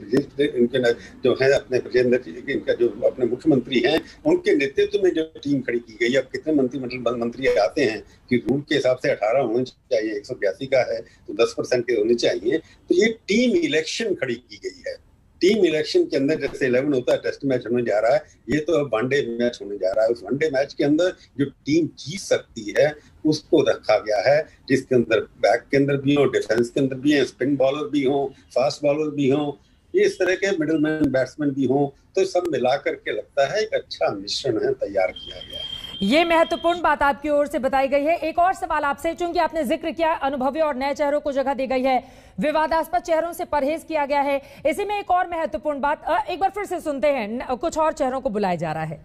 इनके जो है अपने ब्रजेंद्र इनका जो अपने मुख्यमंत्री हैं, उनके नेतृत्व में जो टीम खड़ी की गई। अब कितने मंत्रिमंडल मंत्री आते हैं कि रूल के हिसाब से 18 होने चाहिए, 182 का है तो 10% के होने चाहिए। तो ये टीम इलेक्शन खड़ी की गई है। टीम इलेक्शन के अंदर जैसे 11 होता है, टेस्ट मैच होने जा रहा है, ये तो वनडे मैच होने जा रहा है। उस वनडे मैच के अंदर जो टीम जीत सकती है उसको रखा गया है, जिसके अंदर बैक के अंदर भी हो, डिफेंस के अंदर भी है, स्पिन बॉलर भी हो, फास्ट बॉलर भी हो, ये इस तरह के मिडलमैन बैट्समैन भी हो। तो सब मिला करके लगता है एक अच्छा मिश्रण है तैयार किया गया है। ये महत्वपूर्ण बात आपकी ओर से बताई गई है। एक और सवाल आपसे, चूंकि आपने जिक्र किया अनुभवी और नए चेहरों को जगह दी गई है, विवादास्पद चेहरों से परहेज किया गया है, इसी में एक और महत्वपूर्ण बात एक बार फिर से सुनते हैं। कुछ और चेहरों को बुलाया जा रहा है।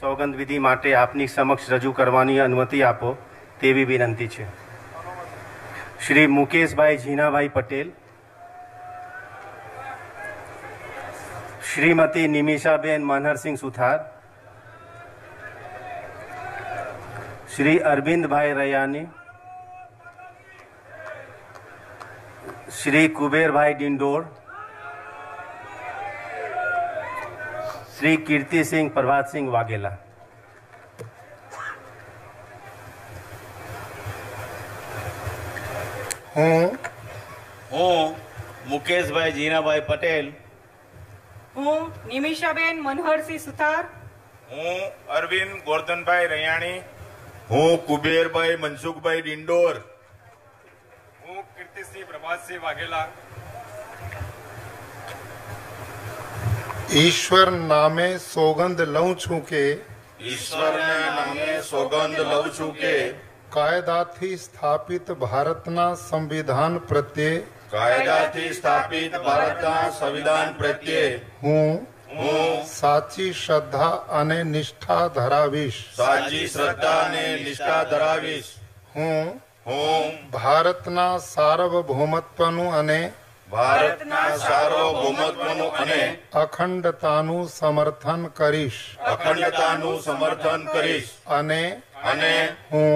સોગંદ વિધિ માટે આપની સમક્ષ રજૂ કરવાની અનુમતિ આપો તેવી વિનંતી છે। શ્રી મુકેશભાઈ જીનાભાઈ પટેલ, શ્રીમતી નિમિષાબેન મનહરસિંહ સુથાર, श्री अरविंद भाई रयानी, श्री कुबेर भाई डिंडोर, श्री कीर्ति सिंह प्रभात सिंह वाघेला। हूँ मुकेश भाई जीना भाई पटेल, हूँ निमिषाबेन मनोहरसिंह सुथार, हूँ अरविंद गोवर्धन भाई रयाणी, हूँ कुबेर भाई मनसुख भाई डिंडोर, हूँ कीर्ति सिंह प्रभात सिंह वाघेला। ईश्वर नामे सौगंध लऊं छू के, ईश्वर ने नामे सौगंध लऊं छू के, कायदाथी स्थापित भारतना संविधान प्रत्यय, कायदाथी स्थापित भारतना संविधान प्रत्यय हूँ સાચી શ્રદ્ધા અને નિષ્ઠા ધરાવીશ, સાચી શ્રદ્ધા અને નિષ્ઠા ધરાવીશ। હું ભારતના સાર્વભૌમત્વનું અને ભારતના સાર્વભૌમત્વનું અને અખંડતાનું સમર્થન કરીશ, અખંડતાનું સમર્થન કરીશ। અને હું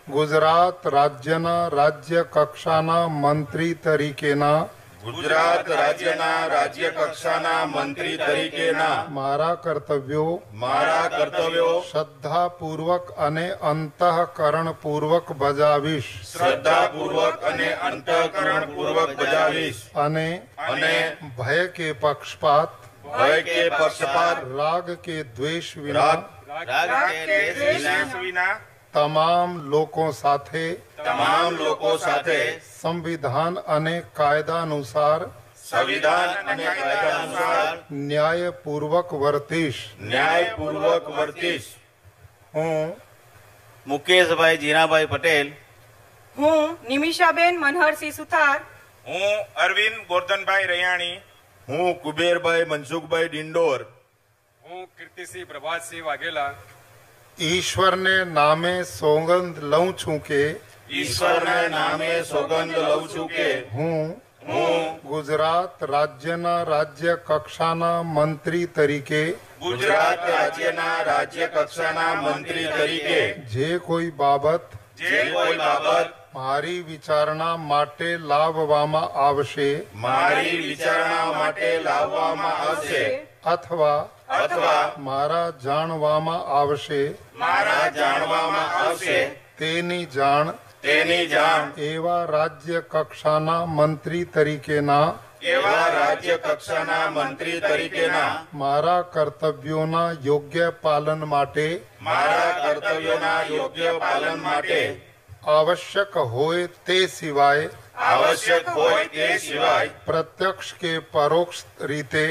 ગુજરાત રાજ્યના રાજ્ય કક્ષાના મંત્રી તરીકેના, ગુજરાત રાજ્યના રાજ્ય કક્ષાના મંત્રી તરીકેના મારા કર્તવ્યો શ્રદ્ધાપૂર્વક અને અંતઃકરણપૂર્વક બજાવીશ, શ્રદ્ધાપૂર્વક અને અંતઃકરણપૂર્વક બજાવીશ। અને ભય કે પક્ષપાત, રાગ કે દ્વેષ વિના તમામ લોકો સાથે સંવિધાન અને કાયદા અનુસાર संविधान અને કાયદા અનુસાર ન્યાયપૂર્વક વર્તીશ હું મુકેશભાઈ જીનાભાઈ પટેલ હું નિમિષાબેન મનહરસિંહ સુથાર હું અરવિંદ ગોરધનભાઈ રૈયાણી હું કુબેરભાઈ મનસુખભાઈ ડિંડોર હું કીર્તિસિંહ પ્રભાતસિંહ વાઘેલા ઈશ્વરને નામે સોગંદ લઉં છું કે ઈશ્વરના નામે સોગંદ લઉં છું કે હું ગુજરાત રાજ્યના રાજ્ય કક્ષાના મંત્રી તરીકે ગુજરાત રાજ્યના રાજ્ય કક્ષાના મંત્રી તરીકે જે કોઈ બાબત મારી વિચારણા માટે લાવવામાં આવશે અથવા મારા જાણવામાં આવશે તેની જાણ એવા રાજ્ય કક્ષાના મંત્રી તરીકેના મારા કર્તવ્યોના યોગ્ય પાલન માટે आवश्यक होए ते सिवाय प्रत्यक्ष के परोक्ष रीते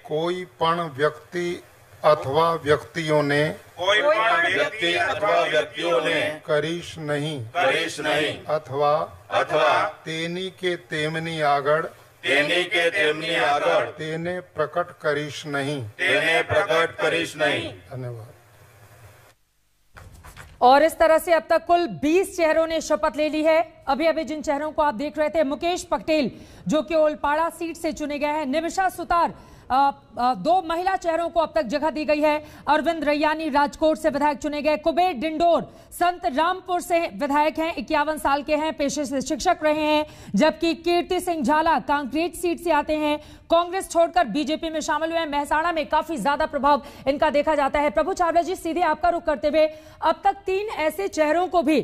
कोई पण व्यक्ति अथवा व्यक्तियों ने करीश नहीं अथवा तेनी के तेमनी आगड़ तेने प्रकट करीश नहीं धन्यवाद। और इस तरह से अब तक कुल 20 चेहरों ने शपथ ले ली है। अभी जिन चेहरों को आप देख रहे थे, मुकेश पटेल जो कि ओलपाड़ा सीट से चुने गए हैं, निमिषा सुतार, 2 महिला चेहरों को अब तक जगह दी गई है। अरविंद रैयानी राजकोट से विधायक चुने गए। कुबेर डिंडोर संत रामपुर से विधायक हैं, 51 साल के हैं, पेशे से शिक्षक रहे हैं। जबकि कीर्ति सिंह झाला कांक्रेट सीट से आते हैं, कांग्रेस छोड़कर बीजेपी में शामिल हुए हैं। मेहसाणा में काफी ज्यादा प्रभाव इनका देखा जाता है। प्रभु चावला जी, सीधे आपका रुख करते हुए, अब तक 3 ऐसे चेहरों को भी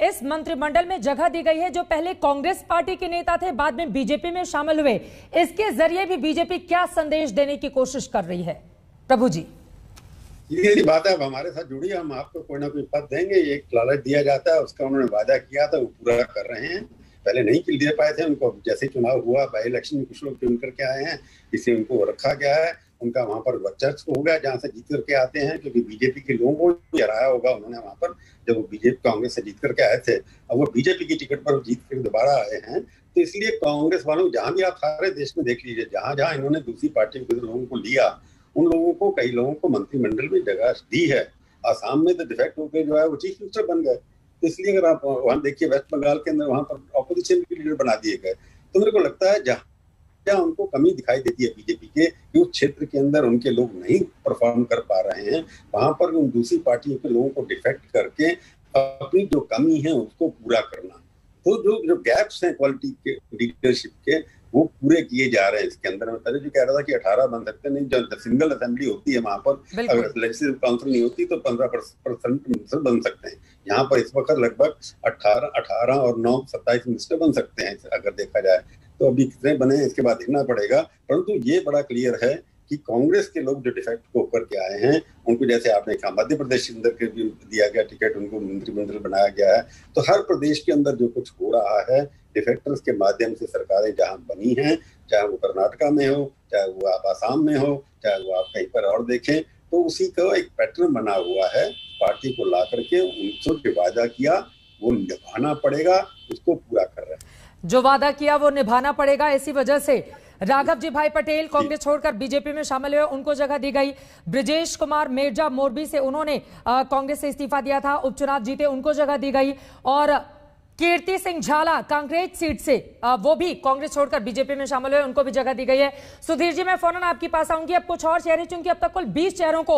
इस मंत्रिमंडल में जगह दी गई है जो पहले कांग्रेस पार्टी के नेता थे, बाद में बीजेपी में शामिल हुए। इसके जरिए भी बीजेपी क्या संदेश देने की कोशिश कर रही है? प्रभु जी, ये बात है, अब हमारे साथ जुड़ी, हम आपको कोई ना कोई पद देंगे। एक लालच दिया जाता है, उसका उन्होंने वादा किया था, वो पूरा कर रहे हैं। पहले नहीं दे पाए थे उनको, जैसे चुनाव हुआ, बाई इलेक्शन में कुछ लोग चुन करके आए हैं, इससे उनको रखा गया है। उनका वहां पर वर्चस्व हो गया जहां से जीत करके आते हैं, क्योंकि बीजेपी के लोगों को भी हराया होगा उन्होंने वहां पर, जब वो बीजेपी कांग्रेस से जीत करके आए थे। अब वो बीजेपी की टिकट पर जीत कर दोबारा आए हैं, तो इसलिए कांग्रेस वालों, जहां भी आप सारे देश में देख लीजिए, जहां जहां इन्होंने दूसरी पार्टी के लोगों को लिया, उन लोगों को, कई लोगों को मंत्रिमंडल में जगह दी है। आसाम में तो डिफेक्ट होकर जो है वो चीफ मिनिस्टर बन गए। तो इसलिए अगर आप वहां देखिए, वेस्ट बंगाल के अंदर वहां पर ऑपोजिशन के लीडर बना दिए गए। तो मेरे को लगता है जहाँ उनको कमी दिखाई देती है बीजेपी के, उस क्षेत्र के अंदर उनके लोग नहीं परफॉर्म कर पा रहे हैं, वहां पर उन दूसरी पार्टियों के लोगों को डिफेक्ट करके अपनी जो कमी है उसको पूरा करना। तो जो गैप्स हैं क्वालिटी के लीडरशिप के, वो पूरे किए जा रहे हैं इसके अंदर। मैं पहले जो कह रहा था कि 18 बन सकते नहीं, जब सिंगल असेंबली होती है वहां पर, अगर लेजिस्लेटिव काउंसिल नहीं होती तो 15% मिनिस्टर बन सकते हैं। यहाँ पर इस वक्त लगभग 18 और 9 27 मिनिस्टर बन सकते हैं अगर देखा जाए। तो अभी कितने बने इसके बाद देखना पड़ेगा, परंतु ये बड़ा क्लियर है कि कांग्रेस के लोग जो डिफेक्ट को करके आए हैं, उनको, जैसे आपने कहा, मध्य प्रदेश के अंदर के भी दिया गया टिकट, उनको मंत्रिमंडल बनाया गया है। तो हर प्रदेश के अंदर जो कुछ हो रहा है, डिफेक्टर्स के माध्यम से सरकारें जहां बनी हैं, चाहे वो कर्नाटका में हो, चाहे वो आप आसाम में हो, चाहे वो आप कहीं पर और देखें, तो उसी का एक पैटर्न बना हुआ है। पार्टी को ला करके उनसे जो वादा किया वो निभाना पड़ेगा, उसको पूरा कर रहे हैं। जो वादा किया वो निभाना पड़ेगा। इसी वजह से राघव जी भाई पटेल कांग्रेस छोड़कर बीजेपी में शामिल हुए, उनको जगह दी गई। ब्रिजेश कुमार मेरजा मोरबी से, उन्होंने कांग्रेस से इस्तीफा दिया था, उपचुनाव जीते, उनको जगह दी गई। और कीर्ति सिंह झाला कांक्रेट सीट से, वो भी कांग्रेस छोड़कर बीजेपी में शामिल हुए, उनको भी जगह दी गई है। सुधीर जी, मैं फौरन आपके पास आऊंगी। अब कुछ और चेहरे, चूंकि अब तक कुल 20 चेहरों को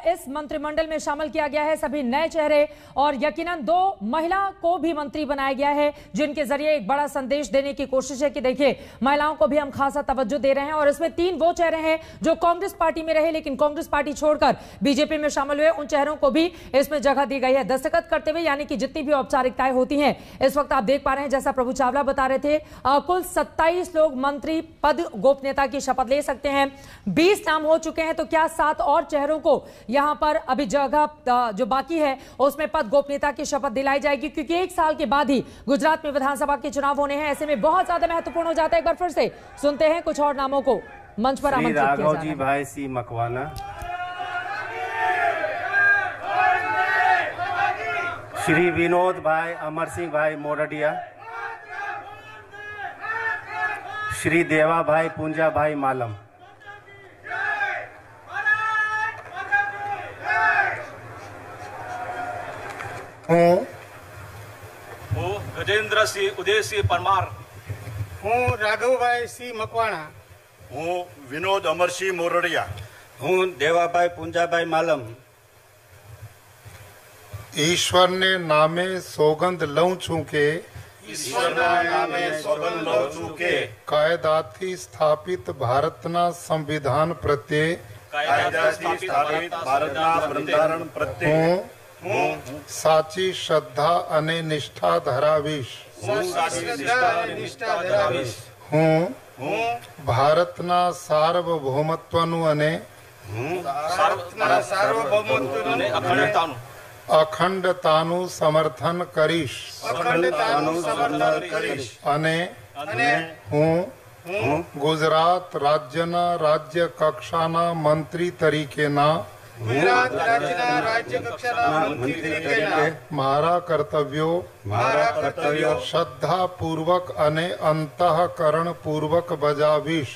इस मंत्रिमंडल में शामिल किया गया है, सभी नए चेहरे, और यकीनन 2 महिला को भी मंत्री बनाया गया है, जिनके जरिए एक बड़ा संदेश देने की कोशिश है कि देखिए, महिलाओं को भी हम खासा तवज्जो दे रहे हैं। और इसमें 3 वो चेहरे हैं जो कांग्रेस पार्टी में रहे लेकिन कांग्रेस पार्टी छोड़कर बीजेपी में शामिल हुए, उन चेहरों को भी इसमें जगह दी गई है दस्तखत करते हुए, यानी कि जितनी भी औपचारिकताएं होती हैं इस वक्त आप देख पा रहे हैं, जैसा प्रभु चावला बता रहे थे, कुल 27 लोग मंत्री पद गोपनीयता की शपथ ले सकते हैं। 20 नाम हो चुके हैं, तो क्या 7 और चेहरों को यहां पर अभी जगह जो बाकी है उसमें पद गोपनीयता की शपथ दिलाई जाएगी, क्योंकि 1 साल के बाद ही गुजरात में विधानसभा के चुनाव होने हैं। ऐसे में बहुत ज्यादा महत्वपूर्ण हो जाता है। एक बार फिर से सुनते हैं कुछ और नामों को मंच पर आमंत्रित किया जा रहा है। राघव जी भाई सी मकवाना, श्री विनोद भाई अमर सिंह भाई मोरडिया, श्री देवा भाई पुंजा भाई मालम, हूँ गजेंद्र सिंह उदय सिंह परमार, हूँ राघवभाई सी मकवाणा, हूँ विनोद अमरसिंह मोरडिया, हूँ देवाभाई पुंजाभाई मालम। ईश्वर ने नामे सोगंद लऊं छूं के ઈશ્વરના નામે સોગંદ લઉં છું કે કાયદાથી સ્થાપિત ભારતના સંવિધાન પ્રત્યે કાયદાથી સ્થાપિત ભારતના બંધારણ પ્રત્યે હું સાચી શ્રદ્ધા અને નિષ્ઠા ધરાવીશ। હું ભારતના સાર્વભૌમત્વનું અને અખંડતાનું સમર્થન કરીશ અને હું ગુજરાત રાજ્યના રાજ્ય કક્ષાના મંત્રી તરીકેના મારા કર્તવ્યો શ્રદ્ધાપૂર્વક અને અંતઃકરણપૂર્વક બજાવીશ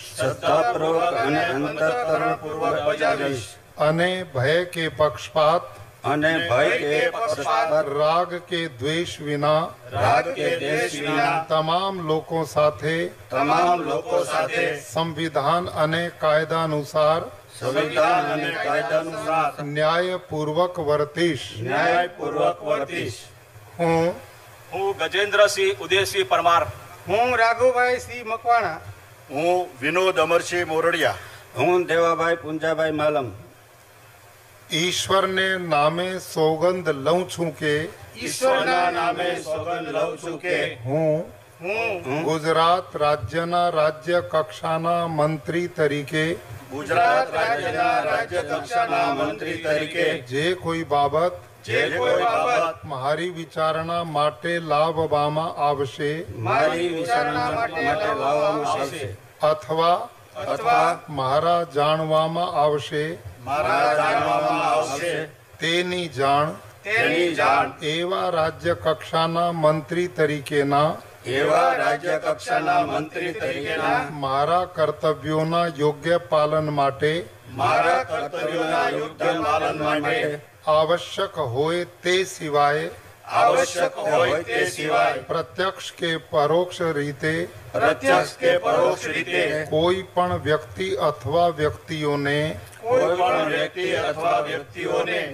અને ભય કે પક્ષપાત राग के द्वेष विना तमाम लोगों साथे संविधान अने कायदानुसार न्यायपूर्वक वर्तीश। हूँ गजेंद्र सिंह उदय सिंह परमार, हूँ राघवभाई सी मकवाणा, हूँ विनोद अमरसिंह मोरडिया, हूँ देवाभाई पुंजाभाई मालम। ईश्वर ने नामे सोगंद लऊं छूं के ईश्वरना नामे सोगंद लऊं છું કે હું ગુજરાત રાજ્યના રાજ્ય કક્ષાના મંત્રી તરીકે ગુજરાત રાજ્યના રાજ્ય કક્ષાના મંત્રી તરીકે જે કોઈ બાબત મારી વિચારણા માટે લાવવામાં આવશે અથવા મારા જાણવામાં આવશે તેની જાણ એવા રાજ્ય કક્ષાના મંત્રી તરીકેના મારા કર્તવ્યોના યોગ્ય પાલન માટે आवश्यक होए ते सिवाय प्रत्यक्ष के परोक्ष रीते कोई पण व्यक्ति अथवा व्यक्तियों ने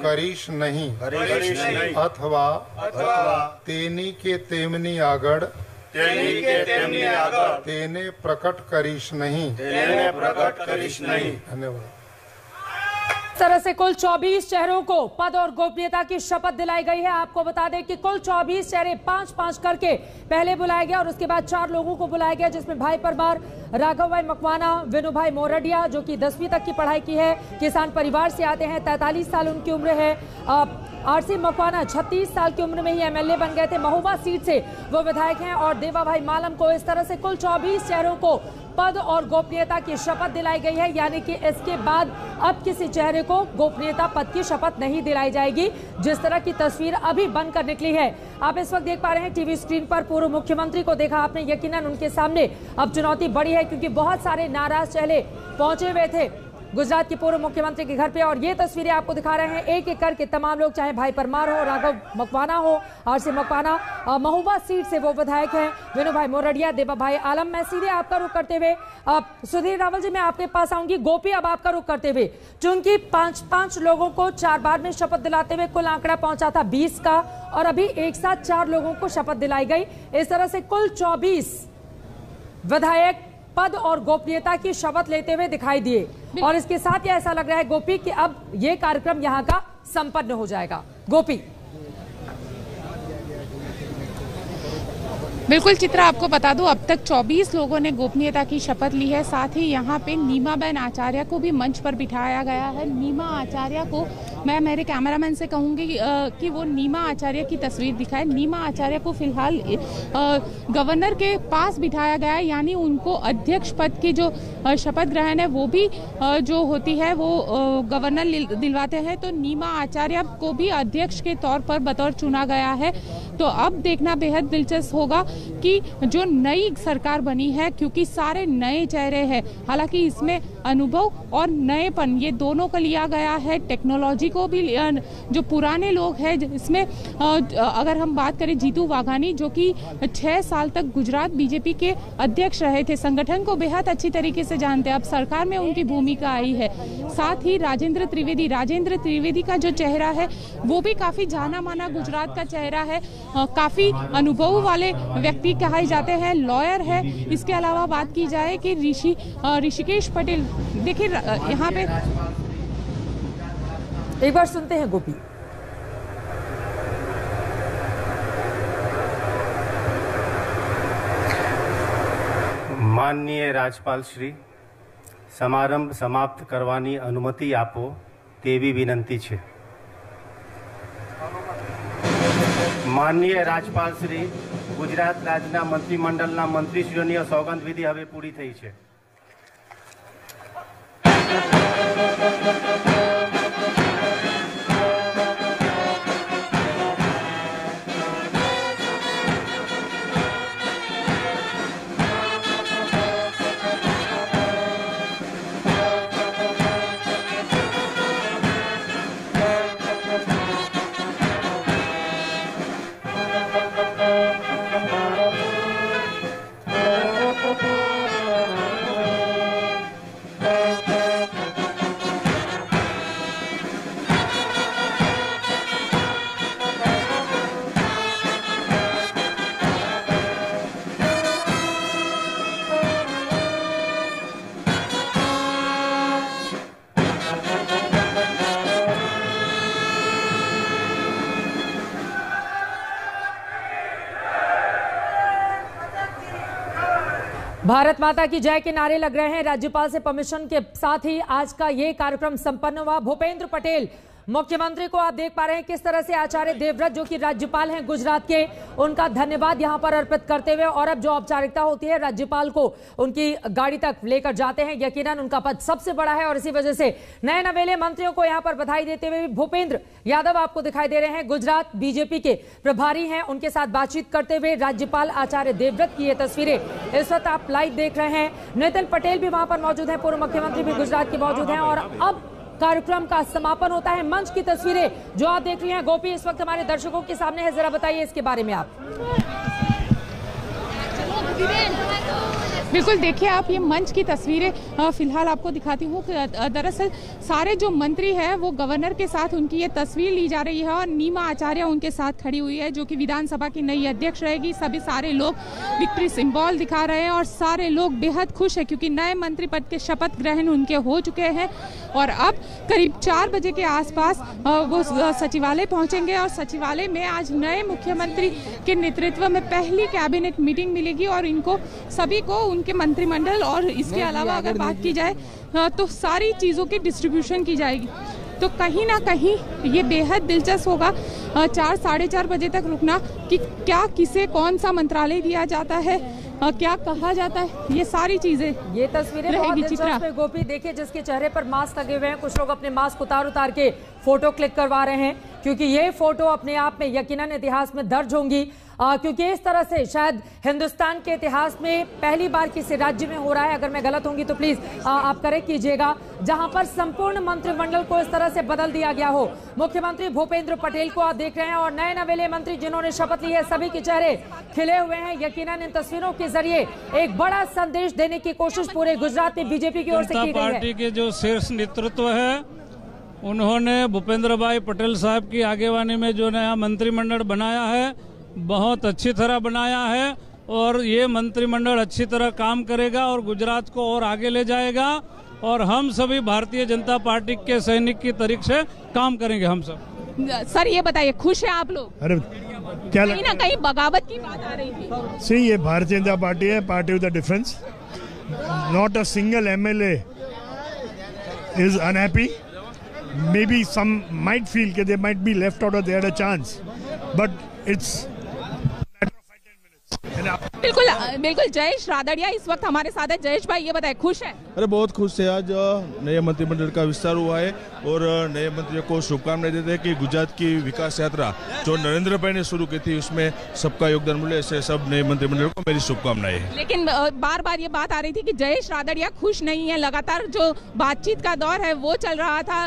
करीश नहीं अथवा तेनी के तेमनी आगड़ तेने प्रकट करीश नहीं। धन्यवाद। इस तरह से कुल 24 चेहरों को पद और गोपनीयता की शपथ दिलाई गई है। आपको बता दें कि कुल 24 चेहरे 5-5 करके पहले बुलाया गया और उसके बाद 4 लोगों को बुलाया गया, जिसमें भाई परमार, राघव भाई मकवाना, विनू भाई मोरडिया जो कि 10वीं तक की पढ़ाई की है, किसान परिवार से आते हैं, 43 साल उनकी उम्र है। आरसी मकवाना 36 साल की उम्र में ही एमएलए बन गए थे, महुआ सीट से वो विधायक हैं। और देवा भाई मालम को इस तरह से कुल 24 चेहरों को पद और गोपनीयता की शपथ दिलाई गई है, यानी कि इसके बाद अब किसी चेहरे को गोपनीयता पद की शपथ नहीं दिलाई जाएगी, जिस तरह की तस्वीर अभी बनकर निकली है। आप इस वक्त देख पा रहे हैं टीवी स्क्रीन पर पूर्व मुख्यमंत्री को देखा आपने, यकीनन उनके सामने अब चुनौती बड़ी है, क्योंकि बहुत सारे नाराज चेहरे पहुंचे हुए थे गुजरात के पूर्व मुख्यमंत्री के घर पे। और ये तस्वीरें आपको दिखा रहे हैं एक एक करके तमाम लोग, चाहे भाई परमार हो, राघव मकवाना हो, आरसी मकवाना, महुआ सीट से वो विधायक हैं, विनू भाई मोरडिया, देवा भाई आलम। मैं सीधे आपका रुख करते हुए सुधीर रावल जी, मैं आपके पास आऊंगी। गोपी, अब आपका रुख करते हुए, चूंकि 5-5 लोगों को 4 बार में शपथ दिलाते हुए कुल आंकड़ा पहुंचा था 20 का, और अभी एक साथ 4 लोगों को शपथ दिलाई गई। इस तरह से कुल 24 विधायक पद और गोपनीयता की शपथ लेते हुए दिखाई दिए, और इसके साथ ही ऐसा लग रहा है गोपी कि अब ये कार्यक्रम यहाँ का संपन्न हो जाएगा। गोपी, बिल्कुल चित्रा, आपको बता दूं अब तक 24 लोगों ने गोपनीयता की शपथ ली है। साथ ही यहाँ पे नीमाबेन आचार्य को भी मंच पर बिठाया गया है। नीमा आचार्य को मैं मेरे कैमरामैन से कहूँगी कि वो नीमा आचार्य की तस्वीर दिखाए। नीमा आचार्य को फिलहाल गवर्नर के पास बिठाया गया है, यानी उनको अध्यक्ष पद की जो शपथ ग्रहण है वो भी जो होती है वो गवर्नर दिलवाते हैं। तो नीमा आचार्य को भी अध्यक्ष के तौर पर बतौर चुना गया है। तो अब देखना बेहद दिलचस्प होगा कि जो नई सरकार बनी है, क्योंकि सारे नए चेहरे हैं, हालांकि इसमें अनुभव और नएपन ये दोनों का लिया गया है, टेक्नोलॉजी को भी। जो पुराने लोग हैं इसमें अगर हम बात करें जीतू वाघानी, जो कि 6 साल तक गुजरात बीजेपी के अध्यक्ष रहे थे, संगठन को बेहद अच्छी तरीके से जानते हैं, अब सरकार में उनकी भूमिका आई है। साथ ही राजेंद्र त्रिवेदी का जो चेहरा है वो भी काफी जाना माना गुजरात का चेहरा है, काफी अनुभव वाले व्यक्ति कहे जाते हैं, लॉयर है। इसके अलावा बात की जाए कि ऋषिकेश पटेल, देखिए यहाँ पे एक बार सुनते हैं गोपी। माननीय राज्यपाल श्री, समारंभ समाप्त करवानी अनुमति आपो तेवी विनंती छे। माननीय राज्यपाल श्री, गुजरात राज्यना मंत्रीमंडलना मंत्रीश्रीओनी सौगंध विधि हवे पूरी थई छे। भारत माता की जय के नारे लग रहे हैं। राज्यपाल से परमिशन के साथ ही आज का ये कार्यक्रम संपन्न हुआ। भूपेंद्र पटेल मुख्यमंत्री को आप देख पा रहे हैं किस तरह से आचार्य देवव्रत जो कि राज्यपाल हैं गुजरात के, उनका धन्यवाद यहां पर अर्पित करते हुए, और अब जो औपचारिकता होती है राज्यपाल को उनकी गाड़ी तक लेकर जाते हैं। यकीनन उनका पद सबसे बड़ा है और इसी वजह से नए नवेले मंत्रियों को यहां पर बधाई देते हुए भूपेंद्र यादव आपको दिखाई दे रहे हैं, गुजरात बीजेपी के प्रभारी हैं। उनके साथ बातचीत करते हुए राज्यपाल आचार्य देवव्रत की ये तस्वीरें इस वक्त आप लाइव देख रहे हैं। नितिन पटेल भी वहां पर मौजूद हैं, पूर्व मुख्यमंत्री भी गुजरात के मौजूद हैं। और अब कार्यक्रम का समापन होता है। मंच की तस्वीरें जो आप देख रही हैं गोपी इस वक्त हमारे दर्शकों के सामने है, जरा बताइए इसके बारे में आप। बिल्कुल, देखिए आप ये मंच की तस्वीरें फिलहाल आपको दिखाती हूँ। दरअसल सारे जो मंत्री हैं वो गवर्नर के साथ उनकी ये तस्वीर ली जा रही है और नीमा आचार्य उनके साथ खड़ी हुई है, जो कि विधानसभा की नई अध्यक्ष रहेगी। सभी सारे लोग विक्ट्री सिंबल दिखा रहे हैं और सारे लोग बेहद खुश हैं क्योंकि नए मंत्री पद के शपथ ग्रहण उनके हो चुके हैं। और अब करीब 4 बजे के आसपास वो सचिवालय पहुंचेंगे और सचिवालय में आज नए मुख्यमंत्री के नेतृत्व में पहली कैबिनेट मीटिंग मिलेगी और इनको सभी को उनके मंत्रिमंडल और इसके अलावा अगर बात की जाए तो सारी चीज़ों की डिस्ट्रीब्यूशन की जाएगी। तो कहीं ना कहीं ये बेहद दिलचस्प होगा 4 साढ़े 4 बजे तक रुकना कि क्या किसे कौन सा मंत्रालय दिया जाता है, क्या कहा जाता है, ये सारी चीजें ये तस्वीरें बहुत दिलचस्प है गोपी। देखिए जिसके चेहरे पर मास्क लगे हुए हैं, कुछ लोग अपने मास्क उतार के फोटो क्लिक करवा रहे हैं क्योंकि ये फोटो अपने आप में यकीनन इतिहास में दर्ज होंगी, क्योंकि इस तरह से शायद हिंदुस्तान के इतिहास में पहली बार किसी राज्य में हो रहा है। अगर मैं गलत होंगी तो प्लीज आप करेक्ट कीजिएगा, जहां पर संपूर्ण मंत्रिमंडल को इस तरह से बदल दिया गया हो। मुख्यमंत्री भूपेंद्र पटेल को आप देख रहे हैं और नए नवेले मंत्री जिन्होंने शपथ ली है, सभी के चेहरे खिले हुए हैं। यकीनन इन तस्वीरों के जरिए एक बड़ा संदेश देने की कोशिश पूरे गुजरात में बीजेपी की ओर से की गई है। पार्टी के जो शीर्ष नेतृत्व है उन्होंने भूपेंद्र भाई पटेल साहब की आगेवानी में जो नया मंत्रिमंडल बनाया है बहुत अच्छी तरह बनाया है और ये मंत्रिमंडल अच्छी तरह काम करेगा और गुजरात को और आगे ले जाएगा और हम सभी भारतीय जनता पार्टी के सैनिक की तरीके से काम करेंगे हम सब। सर ये बताइए खुश हैं आप लोग? अरे क्या कहीं ना कहीं बगावत की बात आ रही थी। सी, ये भारतीय जनता पार्टी है, party with the difference. Not a single MLA is unhappy. Maybe some might feel that they might be left out or they had a chance, but it's बिल्कुल बिल्कुल। जयेश रादड़िया इस वक्त हमारे साथ है। जयेश भाई, ये बताए, खुश है? अरे बहुत खुश है। आज नए मंत्रिमंडल का विस्तार हुआ है और नए मंत्रियों को शुभकामनाएं देते हैं कि गुजरात की विकास यात्रा जो नरेंद्र भाई ने शुरू की थी उसमें सबका योगदान मिले। ऐसे सब नए मंत्रिमंडल को मेरी शुभकामनाएं हैं। लेकिन बार बार ये बात आ रही थी कि जयेश रादड़िया खुश नहीं है। लगातार जो बातचीत का दौर है वो चल रहा था।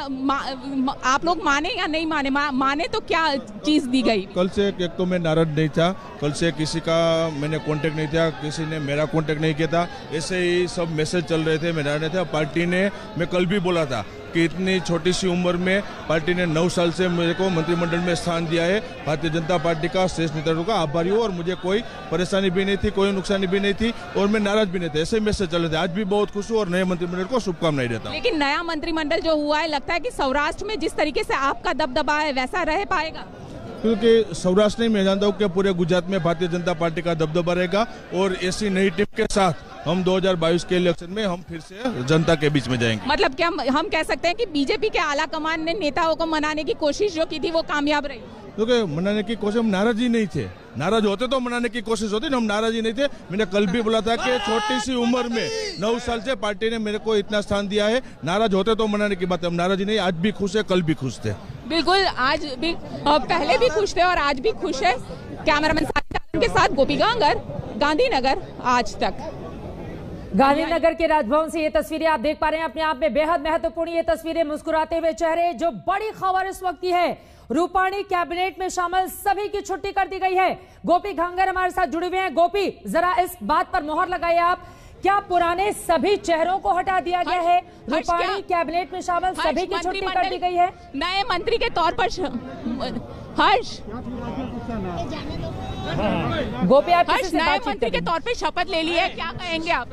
आप लोग माने या नहीं माने? माने तो क्या चीज दी गई? कल से एक तो मैं नाराज नहीं था, कल से किसी का मैंने कांटेक्ट नहीं था, किसी ने मेरा कांटेक्ट नहीं किया था। ऐसे ही सब मैसेज चल रहे थे, मैं नाराज नहीं था। पार्टी ने, मैं कल भी बोला था कि इतनी छोटी सी उम्र में पार्टी ने 9 साल से मेरे को मंत्रिमंडल में स्थान दिया है। भारतीय जनता पार्टी का श्रेष्ठ नेतृत्व का आभारी हूँ और मुझे कोई परेशानी भी नहीं थी, कोई नुकसानी भी नहीं थी और मैं नाराज भी नहीं था। ऐसे मैसेज चल रहे थे। आज भी बहुत खुश हूँ और नए मंत्रिमंडल को शुभकामनाएं देता हूँ। लेकिन नया मंत्रिमंडल जो हुआ है, लगता है कि सौराष्ट्र में जिस तरीके से आपका दबदबा है वैसा रह पाएगा? क्योंकि सौराष्ट्र नहीं, मैं जानता हूँ कि पूरे गुजरात में भारतीय जनता पार्टी का दबदबा रहेगा और ऐसी नई टीम के साथ हम 2022 के इलेक्शन में हम फिर से जनता के बीच में जाएंगे। मतलब क्या हम कह सकते हैं कि बीजेपी के आला कमान ने नेताओं को मनाने की कोशिश जो की थी वो कामयाब रही? क्योंकि मनाने की कोशिश, हम नाराज ही नहीं थे। नाराज होते तो मनाने की कोशिश होती, हम नाराज ही नहीं थे। मैंने कल भी बोला था कि छोटी सी उम्र में 9 साल से पार्टी ने मेरे को इतना स्थान दिया है। नाराज होते तो मनाने की बात है, हम नाराज ही नहीं। आज भी खुश है, कल भी खुश थे। बिल्कुल, आज भी, पहले भी खुश थे और आज भी खुश है। कैमरामैन के साथ गोपी गांगर, गांधीनगर आज तक। गांधीनगर के राजभवन से ये तस्वीरें आप देख पा रहे हैं। अपने आप में बेहद महत्वपूर्ण ये तस्वीरें, मुस्कुराते हुए चेहरे। जो बड़ी खबर इस वक्त की है, रूपाणी कैबिनेट में शामिल सभी की छुट्टी कर दी गई है। गोपी घांगर हमारे साथ जुड़े हुए हैं। गोपी, जरा इस बात पर मोहर लगाइए आप, क्या पुराने सभी चेहरों को हटा दिया गया है? रूपाणी कैबिनेट में शामिल सभी की छुट्टी कर दी गई है। नए मंत्री के तौर पर हर्ष, गोपी, आप हर्ष नए मंत्री के तौर पे शपथ ले ली है, क्या कहेंगे आप?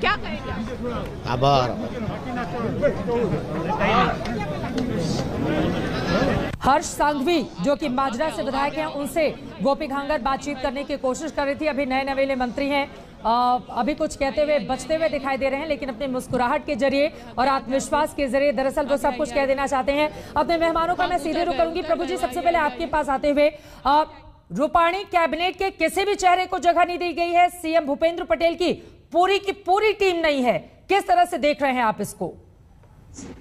क्या कहेंगे? आभार। हर्ष सांघवी जो कि माजरा से विधायक हैं, उनसे गोपी घांगर बातचीत करने की कोशिश कर रही थी। अभी नए नवेले मंत्री हैं, अभी कुछ कहते हुए बचते हुए दिखाई दे रहे हैं, लेकिन अपने मुस्कुराहट के जरिए और आत्मविश्वास के जरिए दरअसल वो सब कुछ कह देना चाहते हैं। अपने मेहमानों का मैं सीधे रुख करूंगी। प्रभु जी, सबसे पहले आपके पास आते हुए, रूपाणी कैबिनेट के किसी भी चेहरे को जगह नहीं दी गई है। सीएम भूपेंद्र पटेल की पूरी टीम नहीं है। किस तरह से देख रहे हैं आप इसको?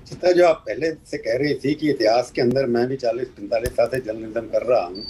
चिता, जो आप पहले से कह रही थी कि इतिहास के अंदर मैं भी 40-45 साल से जल निगम कर रहा हूँ,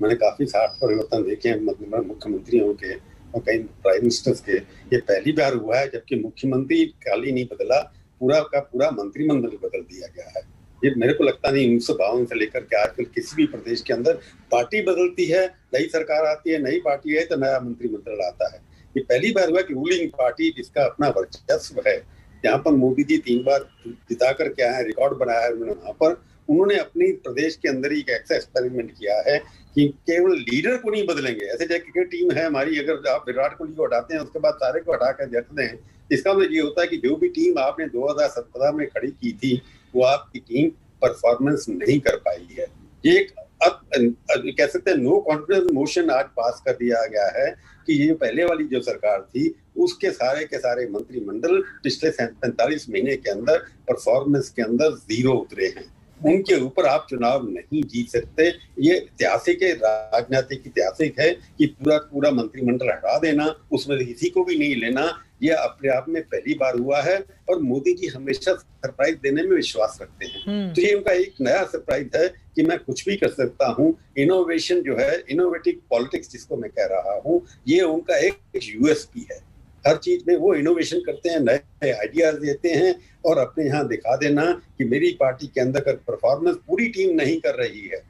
मैंने काफी 60 परिवर्तन देखे हैं मुख्यमंत्रियों के और कई प्राइम मिनिस्टर्स के। ये पहली बार हुआ है जबकि मुख्यमंत्री खाली नहीं बदला, पूरा का पूरा मंत्रिमंडल बदल दिया गया है। ये मेरे को लगता नहीं 1952 से लेकर के आजकल किसी भी प्रदेश के अंदर पार्टी बदलती है, नई सरकार आती है, नई पार्टी है तो नया मंत्रिमंडल आता है। ये पहली बार हुआ कि रूलिंग पार्टी जिसका अपना वर्चस्व है, यहाँ पर मोदी जी 3 बार जिता करके आए, रिकॉर्ड बनाया है उन्होंने। वहां पर उन्होंने अपनी प्रदेश के अंदर ही एक ऐसा एक्सपेरिमेंट किया है कि केवल लीडर को नहीं बदलेंगे। ऐसे जैसे क्रिकेट टीम है हमारी, अगर आप विराट कोहली को हटाते हैं उसके बाद सारे को हटा कर रखते हैं, इसका मतलब ये होता है कि जो भी टीम आपने 2017 में खड़ी की थी वो आपकी टीम परफॉर्मेंस नहीं कर पाई है। ये एक कह सकते हैं नो कॉन्फिडेंस मोशन आज पास कर दिया गया है कि ये पहले वाली जो सरकार थी उसके सारे के सारे मंत्रिमंडल पिछले 45 महीने के अंदर परफॉर्मेंस के अंदर 0 उतरे हैं। उनके ऊपर आप चुनाव नहीं जीत सकते। ये ऐतिहासिक है, राजनीतिक ऐतिहासिक है कि पूरा मंत्रिमंडल हटा देना, उसमें किसी को भी नहीं लेना, ये अपने आप में पहली बार हुआ है। और मोदी जी हमेशा सरप्राइज देने में विश्वास रखते हैं, तो ये उनका एक नया सरप्राइज है कि मैं कुछ भी कर सकता हूँ। इनोवेशन जो है, इनोवेटिव पॉलिटिक्स जिसको मैं कह रहा हूँ, ये उनका एक यूएसपी है। हर चीज में वो इनोवेशन करते हैं, नए आइडियाज देते हैं और अपने यहाँ दिखा देना कि मेरी पार्टी के अंदर परफॉर्मेंस पूरी टीम नहीं कर रही है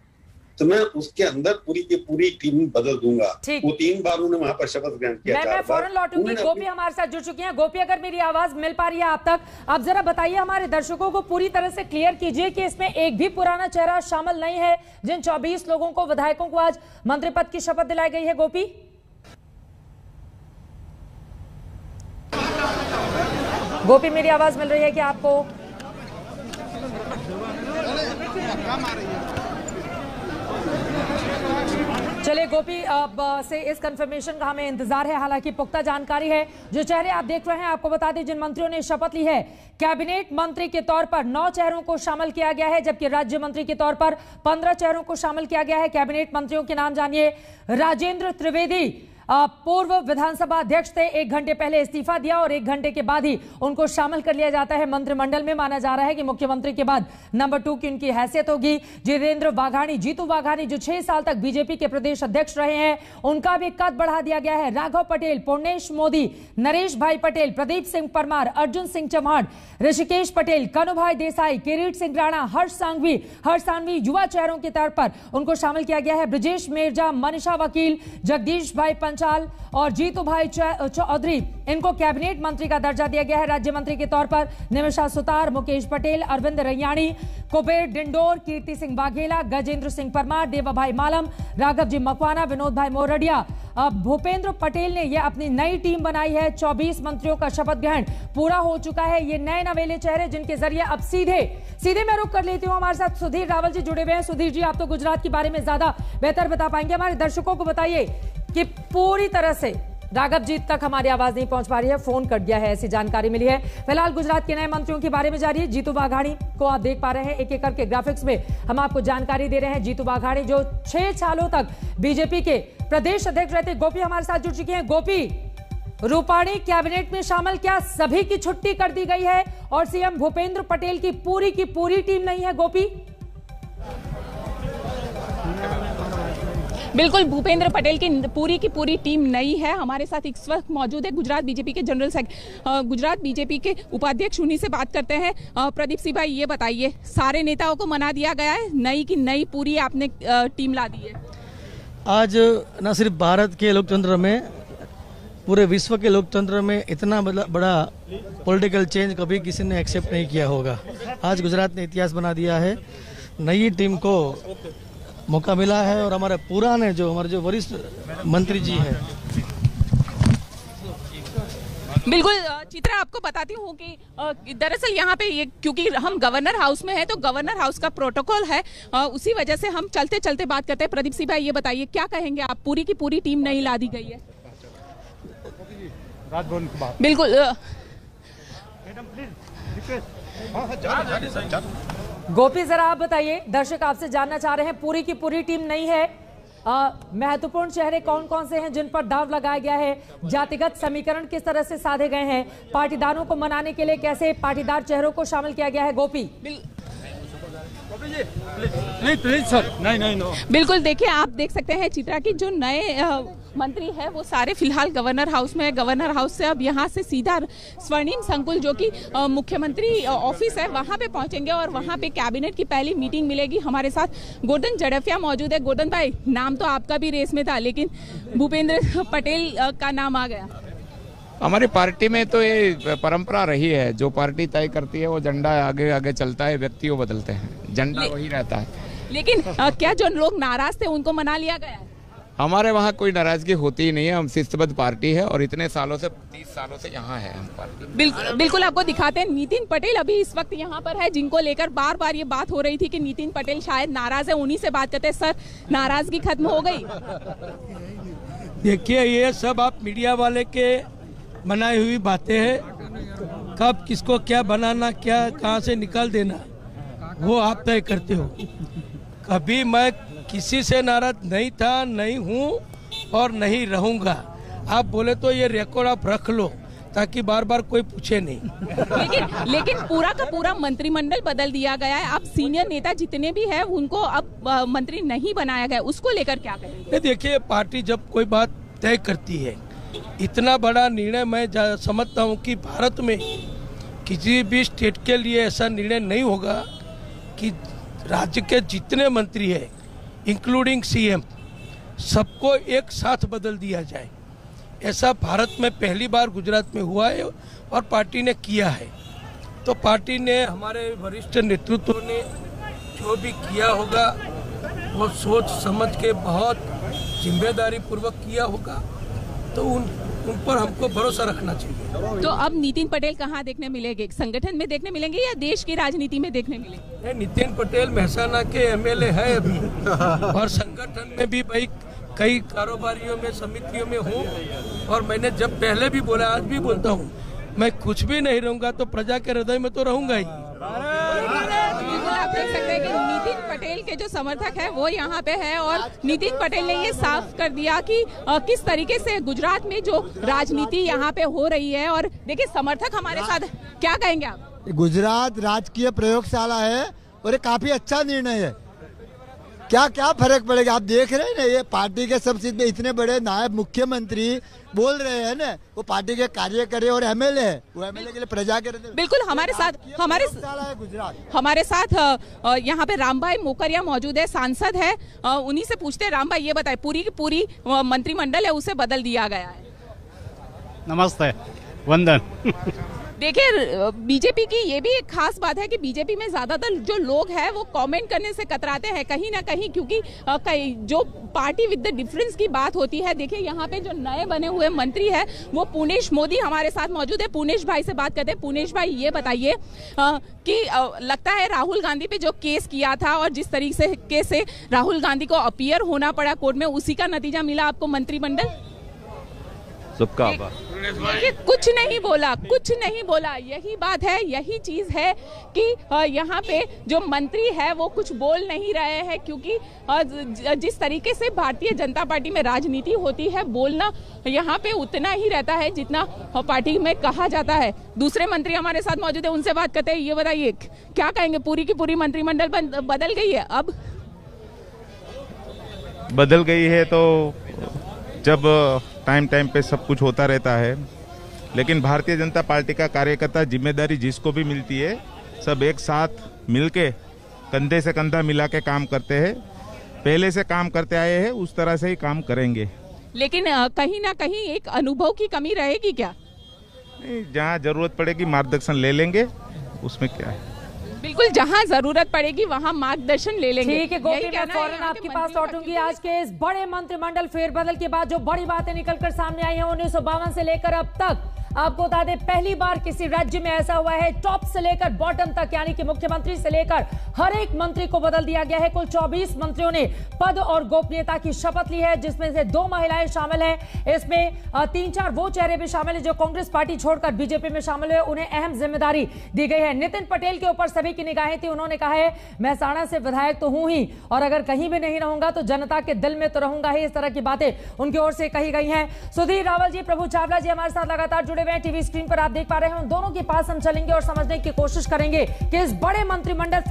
तो मैं उसके अंदर पूरी की पूरी टीम बदल दूंगा। वो 3 बार उन्होंने वहां पर शपथ ग्रहण किया। मैं फौरन लौटूंगी। गोपी हमारे साथ जुड़ चुकी हैं। गोपी, अगर मेरी आवाज मिल पा रही है आप तक, आप जरा बताइए, हमारे दर्शकों को पूरी तरह से क्लियर कीजिए कि इसमें एक भी पुराना चेहरा शामिल नहीं है जिन 24 लोगों को, विधायकों को आज मंत्री पद की शपथ दिलाई गई है। गोपी, गोपी मेरी आवाज मिल रही है कि आपको? चलिए गोपी, अब से इस कंफर्मेशन का हमें इंतजार है। हालांकि पुख्ता जानकारी है, जो चेहरे आप देख रहे हैं, आपको बता दें जिन मंत्रियों ने शपथ ली है, कैबिनेट मंत्री के तौर पर 9 चेहरों को शामिल किया गया है, जबकि राज्य मंत्री के तौर पर 15 चेहरों को शामिल किया गया है। कैबिनेट मंत्रियों के नाम जानिए। राजेंद्र त्रिवेदी पूर्व विधानसभा अध्यक्ष थे, 1 घंटे पहले इस्तीफा दिया और 1 घंटे के बाद ही उनको शामिल कर लिया जाता है मंत्रिमंडल में। माना जा रहा है कि मुख्यमंत्री के बाद नंबर 2 की उनकी हैसियत होगी। जितेंद्र वाघानी, जीतू वाघानी, जो 6 साल तक बीजेपी के प्रदेश अध्यक्ष रहे हैं, उनका भी कद बढ़ा दिया गया है। राघव पटेल, पूर्णेश मोदी, नरेश भाई पटेल, प्रदीप सिंह परमार, अर्जुन सिंह चौहान, ऋषिकेश पटेल, कनुभाई देसाई, किरीट सिंह राणा, हर्ष सांघवी युवा चेहरों के तौर पर उनको शामिल किया गया है। ब्रजेश मेरजा, मनीषा वकील, जगदीश भाई पंचाल और जीतू भाई चौधरी, इनको कैबिनेट मंत्री का दर्जा दिया गया है। राज्य मंत्री के तौर पर निमिषा सुतार, मुकेश पटेल, अरविंद रैयाणी, कुबेर डिंडोर, कीर्ति सिंह वाघेला, गजेंद्र सिंह परमार, देवा भाई मालम, राघव जी मकवाना, विनोद भाई मोरडिया। अब भूपेंद्र पटेल ने यह अपनी नई टीम बनाई है। 24 मंत्रियों का शपथ ग्रहण पूरा हो चुका है। ये नए नवेले चेहरे जिनके जरिए अब सीधे मैं रुक कर लेती हूँ। हमारे साथ सुधीर रावल जी जुड़े हुए हैं। सुधीर जी, आप तो गुजरात के बारे में ज्यादा बेहतर बता पाएंगे। हमारे दर्शकों को बताइए कि पूरी तरह से राघव जी तक हमारी आवाज नहीं पहुंच पा रही है, फोन कट गया है, ऐसी जानकारी मिली है। फिलहाल गुजरात के नए मंत्रियों के बारे में जारी है। जीतू वाघानी को आप देख पा रहे हैं, एक एक करके ग्राफिक्स में हम आपको जानकारी दे रहे हैं। जीतू वाघानी जो 6 सालों तक बीजेपी के प्रदेश अध्यक्ष रहते। गोपी हमारे साथ जुड़ चुकी है। गोपी, रूपाणी कैबिनेट में शामिल, क्या सभी की छुट्टी कर दी गई है और सीएम भूपेंद्र पटेल की पूरी टीम नहीं है? गोपी, बिल्कुल, भूपेंद्र पटेल की पूरी टीम नई है। हमारे साथ इस वक्त मौजूद है गुजरात बीजेपी के गुजरात बीजेपी के उपाध्यक्ष, उन्हीं से बात करते हैं। प्रदीप सिंह भाई, ये बताइए, सारे नेताओं को मना दिया गया है, नई की नई पूरी आपने टीम ला दी है। आज न सिर्फ भारत के लोकतंत्र में, पूरे विश्व के लोकतंत्र में इतना बड़ा पॉलिटिकल चेंज कभी किसी ने एक्सेप्ट नहीं किया होगा। आज गुजरात ने इतिहास बना दिया है। नई टीम को मौका मिला है और हमारे हमारे जो वरिष्ठ मंत्री जी हैं। बिल्कुल चित्रा, आपको बताती हूँ कि दरअसल यहाँ पे ये, क्योंकि हम गवर्नर हाउस में हैं, तो गवर्नर हाउस का प्रोटोकॉल है, उसी वजह से हम चलते चलते बात करते हैं। प्रदीप सिंह भाई, ये बताइए, क्या कहेंगे आप? पूरी की पूरी टीम नहीं ला दी गई है। बिल्कुल, गोपी जरा आप बताइए, दर्शक आपसे जानना चाह रहे हैं, पूरी की पूरी टीम नहीं है। महत्वपूर्ण चेहरे कौन कौन से हैं जिन पर दाव लगाया गया है? जातिगत समीकरण किस तरह से साधे गए हैं? पाटीदारों को मनाने के लिए कैसे पाटीदार चेहरों को शामिल किया गया है? गोपी, बिल्कुल, देखिए, आप देख सकते हैं चित्रा की जो नए मंत्री है वो सारे फिलहाल गवर्नर हाउस में है। गवर्नर हाउस से अब यहाँ से सीधा स्वर्णिम संकुल, जो कि मुख्यमंत्री ऑफिस है, वहाँ पे पहुँचेंगे और वहाँ पे कैबिनेट की पहली मीटिंग मिलेगी। हमारे साथ गोर्धन जड़फिया मौजूद है। गोर्धन भाई, नाम तो आपका भी रेस में था, लेकिन भूपेंद्र पटेल का नाम आ गया। हमारी पार्टी में तो ये परंपरा रही है, जो पार्टी तय करती है वो झंडा आगे आगे चलता है, व्यक्ति वो बदलते हैं, झंडा वही रहता है। लेकिन क्या जो लोग नाराज थे उनको मना लिया गया है? हमारे वहाँ कोई नाराजगी होती ही नहीं है। हम शिस्तबद्ध पार्टी है और इतने सालों से 30 सालों से यहाँ है हम पार्टी। बिल्कुल आपको दिखाते हैं। नितिन पटेल अभी इस वक्त यहाँ पर है, जिनको लेकर बार बार ये बात हो रही थी कि नितिन पटेल शायद नाराज है, उन्हीं से बात करते हैं। सर, नाराजगी खत्म हो गई? देखिए, ये सब आप मीडिया वाले के बनाई हुई बातें हैं। कब किसको क्या बनाना, क्या कहाँ से निकाल देना, वो आप तय करते हो। कभी मैं किसी से नाराज नहीं था, नहीं हूँ और नहीं रहूंगा। आप बोले तो ये रिकॉर्ड आप रख लो, ताकि बार बार कोई पूछे नहीं। लेकिन पूरा का पूरा मंत्रिमंडल बदल दिया गया है। अब सीनियर नेता जितने भी हैं उनको अब मंत्री नहीं बनाया गया, उसको लेकर क्या करेंगे? देखिए, पार्टी जब कोई बात तय करती है, इतना बड़ा निर्णय मैं समझता हूँ कि भारत में किसी भी स्टेट के लिए ऐसा निर्णय नहीं होगा कि राज्य के जितने मंत्री हैं, इंक्लूडिंग सीएम, सबको एक साथ बदल दिया जाए। ऐसा भारत में पहली बार गुजरात में हुआ है और पार्टी ने किया है। तो पार्टी ने, हमारे वरिष्ठ नेतृत्व ने जो भी किया होगा वो सोच समझ के बहुत जिम्मेदारी पूर्वक किया होगा। तो उन पर हमको भरोसा रखना चाहिए। तो अब नितिन पटेल कहाँ देखने मिलेंगे? संगठन में देखने मिलेंगे या देश की राजनीति में देखने मिलेंगे? नितिन पटेल महसाना के एमएलए है अभी और संगठन में भी भाई कई कारोबारियों में, समितियों में हूँ, और मैंने जब पहले भी बोला, आज भी बोलता हूँ, मैं कुछ भी नहीं रहूंगा तो प्रजा के हृदय में तो रहूंगा ही। आप देख सकते हैं कि नितिन पटेल के जो समर्थक है वो यहाँ पे है, और नितिन पटेल ने ये साफ कर दिया कि किस तरीके से गुजरात में जो राजनीति यहाँ पे हो रही है। और देखिए समर्थक हमारे साथ, क्या कहेंगे आप? गुजरात राजकीय प्रयोगशाला है और ये काफी अच्छा निर्णय है। क्या क्या फर्क पड़ेगा, आप देख रहे हैं ना, ये पार्टी के सब सीट में इतने बड़े नायब मुख्यमंत्री बोल रहे हैं ना, वो पार्टी के कार्यकर्ता और एमएलए है, वो एमएलए के लिए प्रजा के बिल्कुल हमारे साथ हमारे साथ यहाँ पे रामभाई मोकरिया मौजूद है, सांसद है, उन्हीं से पूछते हैं। रामभाई ये बताए, पूरी की पूरी मंत्रिमंडल है उसे बदल दिया गया है। नमस्ते, वंदन। देखिए बीजेपी की ये भी एक खास बात है कि बीजेपी में ज्यादातर जो लोग हैं वो कमेंट करने से कतराते हैं कहीं ना कहीं, क्योंकि जो पार्टी विद द डिफरेंस की बात होती है। देखिए यहाँ पे जो नए बने हुए मंत्री है वो पुनेश मोदी हमारे साथ मौजूद है। पुनेश भाई से बात करते हैं। पुनेश भाई ये बताइए कि लगता है राहुल गांधी पे जो केस किया था और जिस तरीके से राहुल गांधी को अपीयर होना पड़ा कोर्ट में, उसी का नतीजा मिला आपको मंत्रिमंडल? कुछ नहीं बोला, यही बात है, यही चीज है कि यहाँ पे जो मंत्री है वो कुछ बोल नहीं रहे हैं, क्योंकि जिस तरीके से भारतीय जनता पार्टी में राजनीति होती है, बोलना यहाँ पे उतना ही रहता है जितना पार्टी में कहा जाता है। दूसरे मंत्री हमारे साथ मौजूद है, उनसे बात करते हैं। ये बताइए क्या कहेंगे, पूरी की पूरी मंत्रिमंडल बदल गई है? अब बदल गई है तो जब टाइम पे सब कुछ होता रहता है, लेकिन भारतीय जनता पार्टी का कार्यकर्ता जिम्मेदारी जिसको भी मिलती है सब एक साथ मिलके कंधे से कंधा मिला के काम करते हैं। पहले से काम करते आए हैं, उस तरह से ही काम करेंगे। लेकिन कहीं ना कहीं एक अनुभव की कमी रहेगी क्या? नहीं, जहाँ जरूरत पड़ेगी मार्गदर्शन ले लेंगे, उसमें क्या है। बिल्कुल, जहां जरूरत पड़ेगी वहां मार्गदर्शन ले लेंगे। ठीक है गोपी, मैं फौरन आपके पास लौटूंगी। आज के इस बड़े मंत्रिमंडल फेरबदल के बाद जो बड़ी बातें निकलकर सामने आई हैं 1952 से लेकर अब तक, आपको बता दें पहली बार किसी राज्य में ऐसा हुआ है, टॉप से लेकर बॉटम तक, यानी कि मुख्यमंत्री से लेकर हर एक मंत्री को बदल दिया गया है। कुल 24 मंत्रियों ने पद और गोपनीयता की शपथ ली है, जिसमें से 2 महिलाएं शामिल हैं। इसमें 3-4 वो चेहरे भी शामिल है जो कांग्रेस पार्टी छोड़कर बीजेपी में शामिल हुए, उन्हें अहम जिम्मेदारी दी गई है। नितिन पटेल के ऊपर सभी की निगाहें थी। उन्होंने कहा है महसाणा से विधायक तो हूं ही, और अगर कहीं भी नहीं रहूंगा तो जनता के दिल में तो रहूंगा ही। इस तरह की बातें उनकी ओर से कही गई हैं। सुधीर रावल जी, प्रभु चावला जी हमारे साथ लगातार जुड़े हुए हैं। टीवी स्क्रीन पर आप देख पा रहे हैं, उन दोनों के पास हम चलेंगे और समझने की कोशिश करेंगे कि इस बड़े मंत्रिमंडल